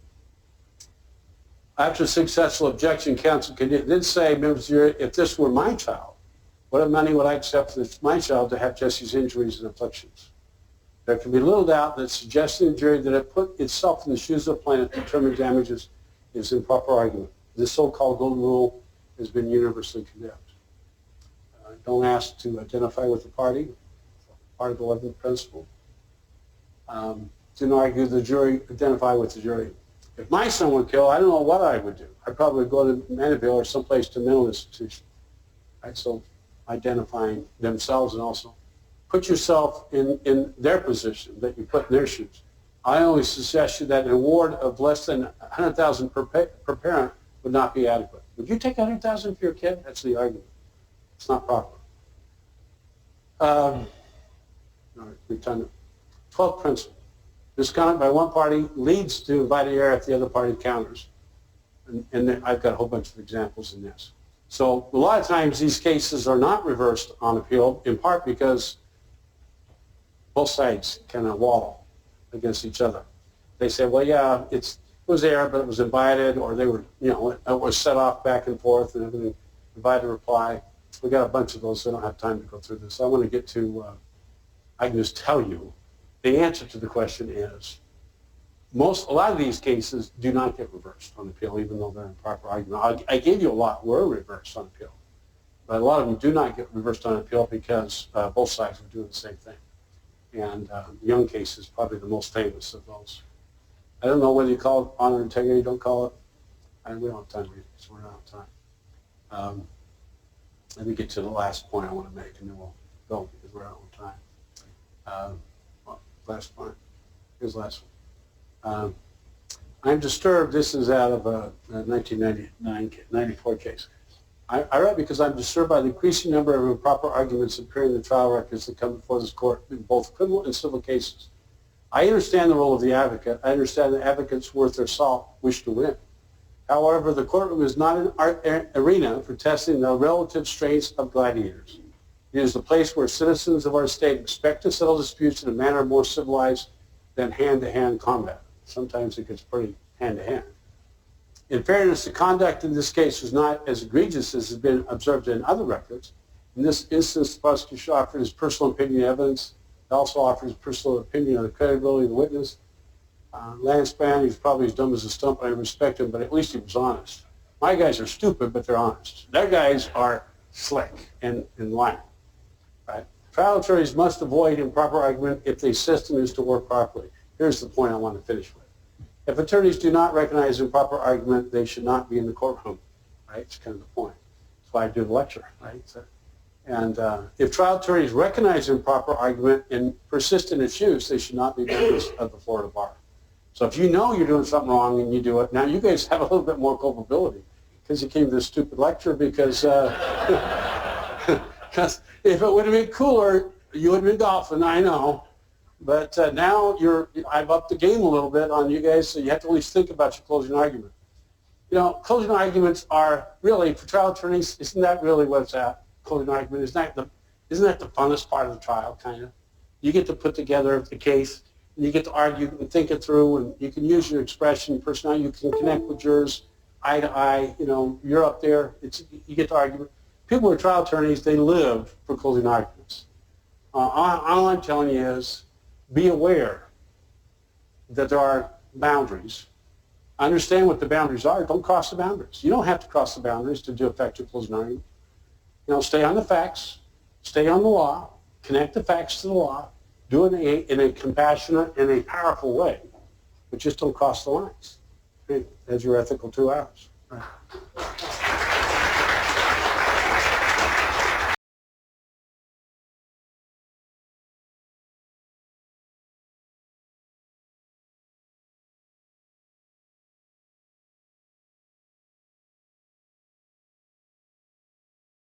After successful objection, counsel did say, members of the jury, if this were my child, what money would I accept for my child to have Jesse's injuries and afflictions? There can be little doubt that suggesting to the jury that it put itself in the shoes of the plaintiff to determine damages is improper argument. This so-called golden rule has been universally condemned. Don't ask to identify with the party, part of the 11th principle. Didn't argue the jury, identify with the jury. If my son would kill, I don't know what I would do. I'd probably go to Mandeville or someplace to mental institution. Right? So identifying themselves and also put yourself in their position that you put in their shoes. I only suggest you that an award of less than $100,000 per parent would not be adequate. Would you take $100,000 for your kid? That's the argument. It's not proper. All right, we've done it. 12th principle. Misconduct by one party leads to invited error if the other party counters. And I've got a whole bunch of examples in this. So a lot of times these cases are not reversed on appeal, in part because both sides kind of waddle against each other. They say, well, yeah, it was error, but it was invited, or they were, you know, it was set off back and forth and everything, invited reply. We got a bunch of those, so I don't have time to go through this. I want to get to, I can just tell you, the answer to the question is, a lot of these cases do not get reversed on appeal, even though they're in proper argument. I gave you a lot were reversed on appeal, but a lot of them do not get reversed on appeal because both sides are doing the same thing. And Young case is probably the most famous of those. I don't know whether you call it honor and integrity, don't call it. We don't have time to read it, so we're not out of time. Let me get to the last point I want to make, and then we'll go because we're out of time. Last point. Here's the last one. I'm disturbed. This is out of a 1994 case. I write because I'm disturbed by the increasing number of improper arguments appearing in the trial records that come before this court in both criminal and civil cases. I understand the role of the advocate. I understand that advocates worth their salt wish to win. However, the courtroom is not an arena for testing the relative strengths of gladiators. It is the place where citizens of our state expect to settle disputes in a manner more civilized than hand-to-hand combat. Sometimes it gets pretty hand-to-hand. In fairness, the conduct in this case was not as egregious as has been observed in other records. In this instance, the prosecution offered his personal opinion evidence. It also offered his personal opinion on the credibility of the witness. Lance Spann, he's probably as dumb as a stump. I respect him, but at least he was honest. My guys are stupid, but they're honest. Their guys are slick and lying. Right? Trial attorneys must avoid improper argument if the system is to work properly. Here's the point I want to finish with. If attorneys do not recognize improper argument, they should not be in the courtroom. Right? It's kind of the point. That's why I do the lecture. Right? So, and if trial attorneys recognize improper argument and persist in its use, they should not be members of the Florida Bar. So if you know you're doing something wrong and you do it, now you guys have a little bit more culpability because you came to this stupid lecture because if it would have been cooler, you would have been golfing, I know. But now I've upped the game a little bit on you guys, so you have to at least think about your closing argument. You know, closing arguments are really, for trial attorneys, isn't that really what it's at? Closing argument, isn't that the funnest part of the trial, kind of? You get to put together the case, and you get to argue and think it through, and you can use your expression, your personality, you can connect with jurors eye to eye, you know, you're up there, you get to argue. People who are trial attorneys, they live for closing arguments. All I'm telling you is be aware that there are boundaries. Understand what the boundaries are. Don't cross the boundaries. You don't have to cross the boundaries to do effective closing argument. You know, stay on the facts, stay on the law, connect the facts to the law, do it in a compassionate and a powerful way, but just don't cross the lines. That's your ethical 2 hours. Right.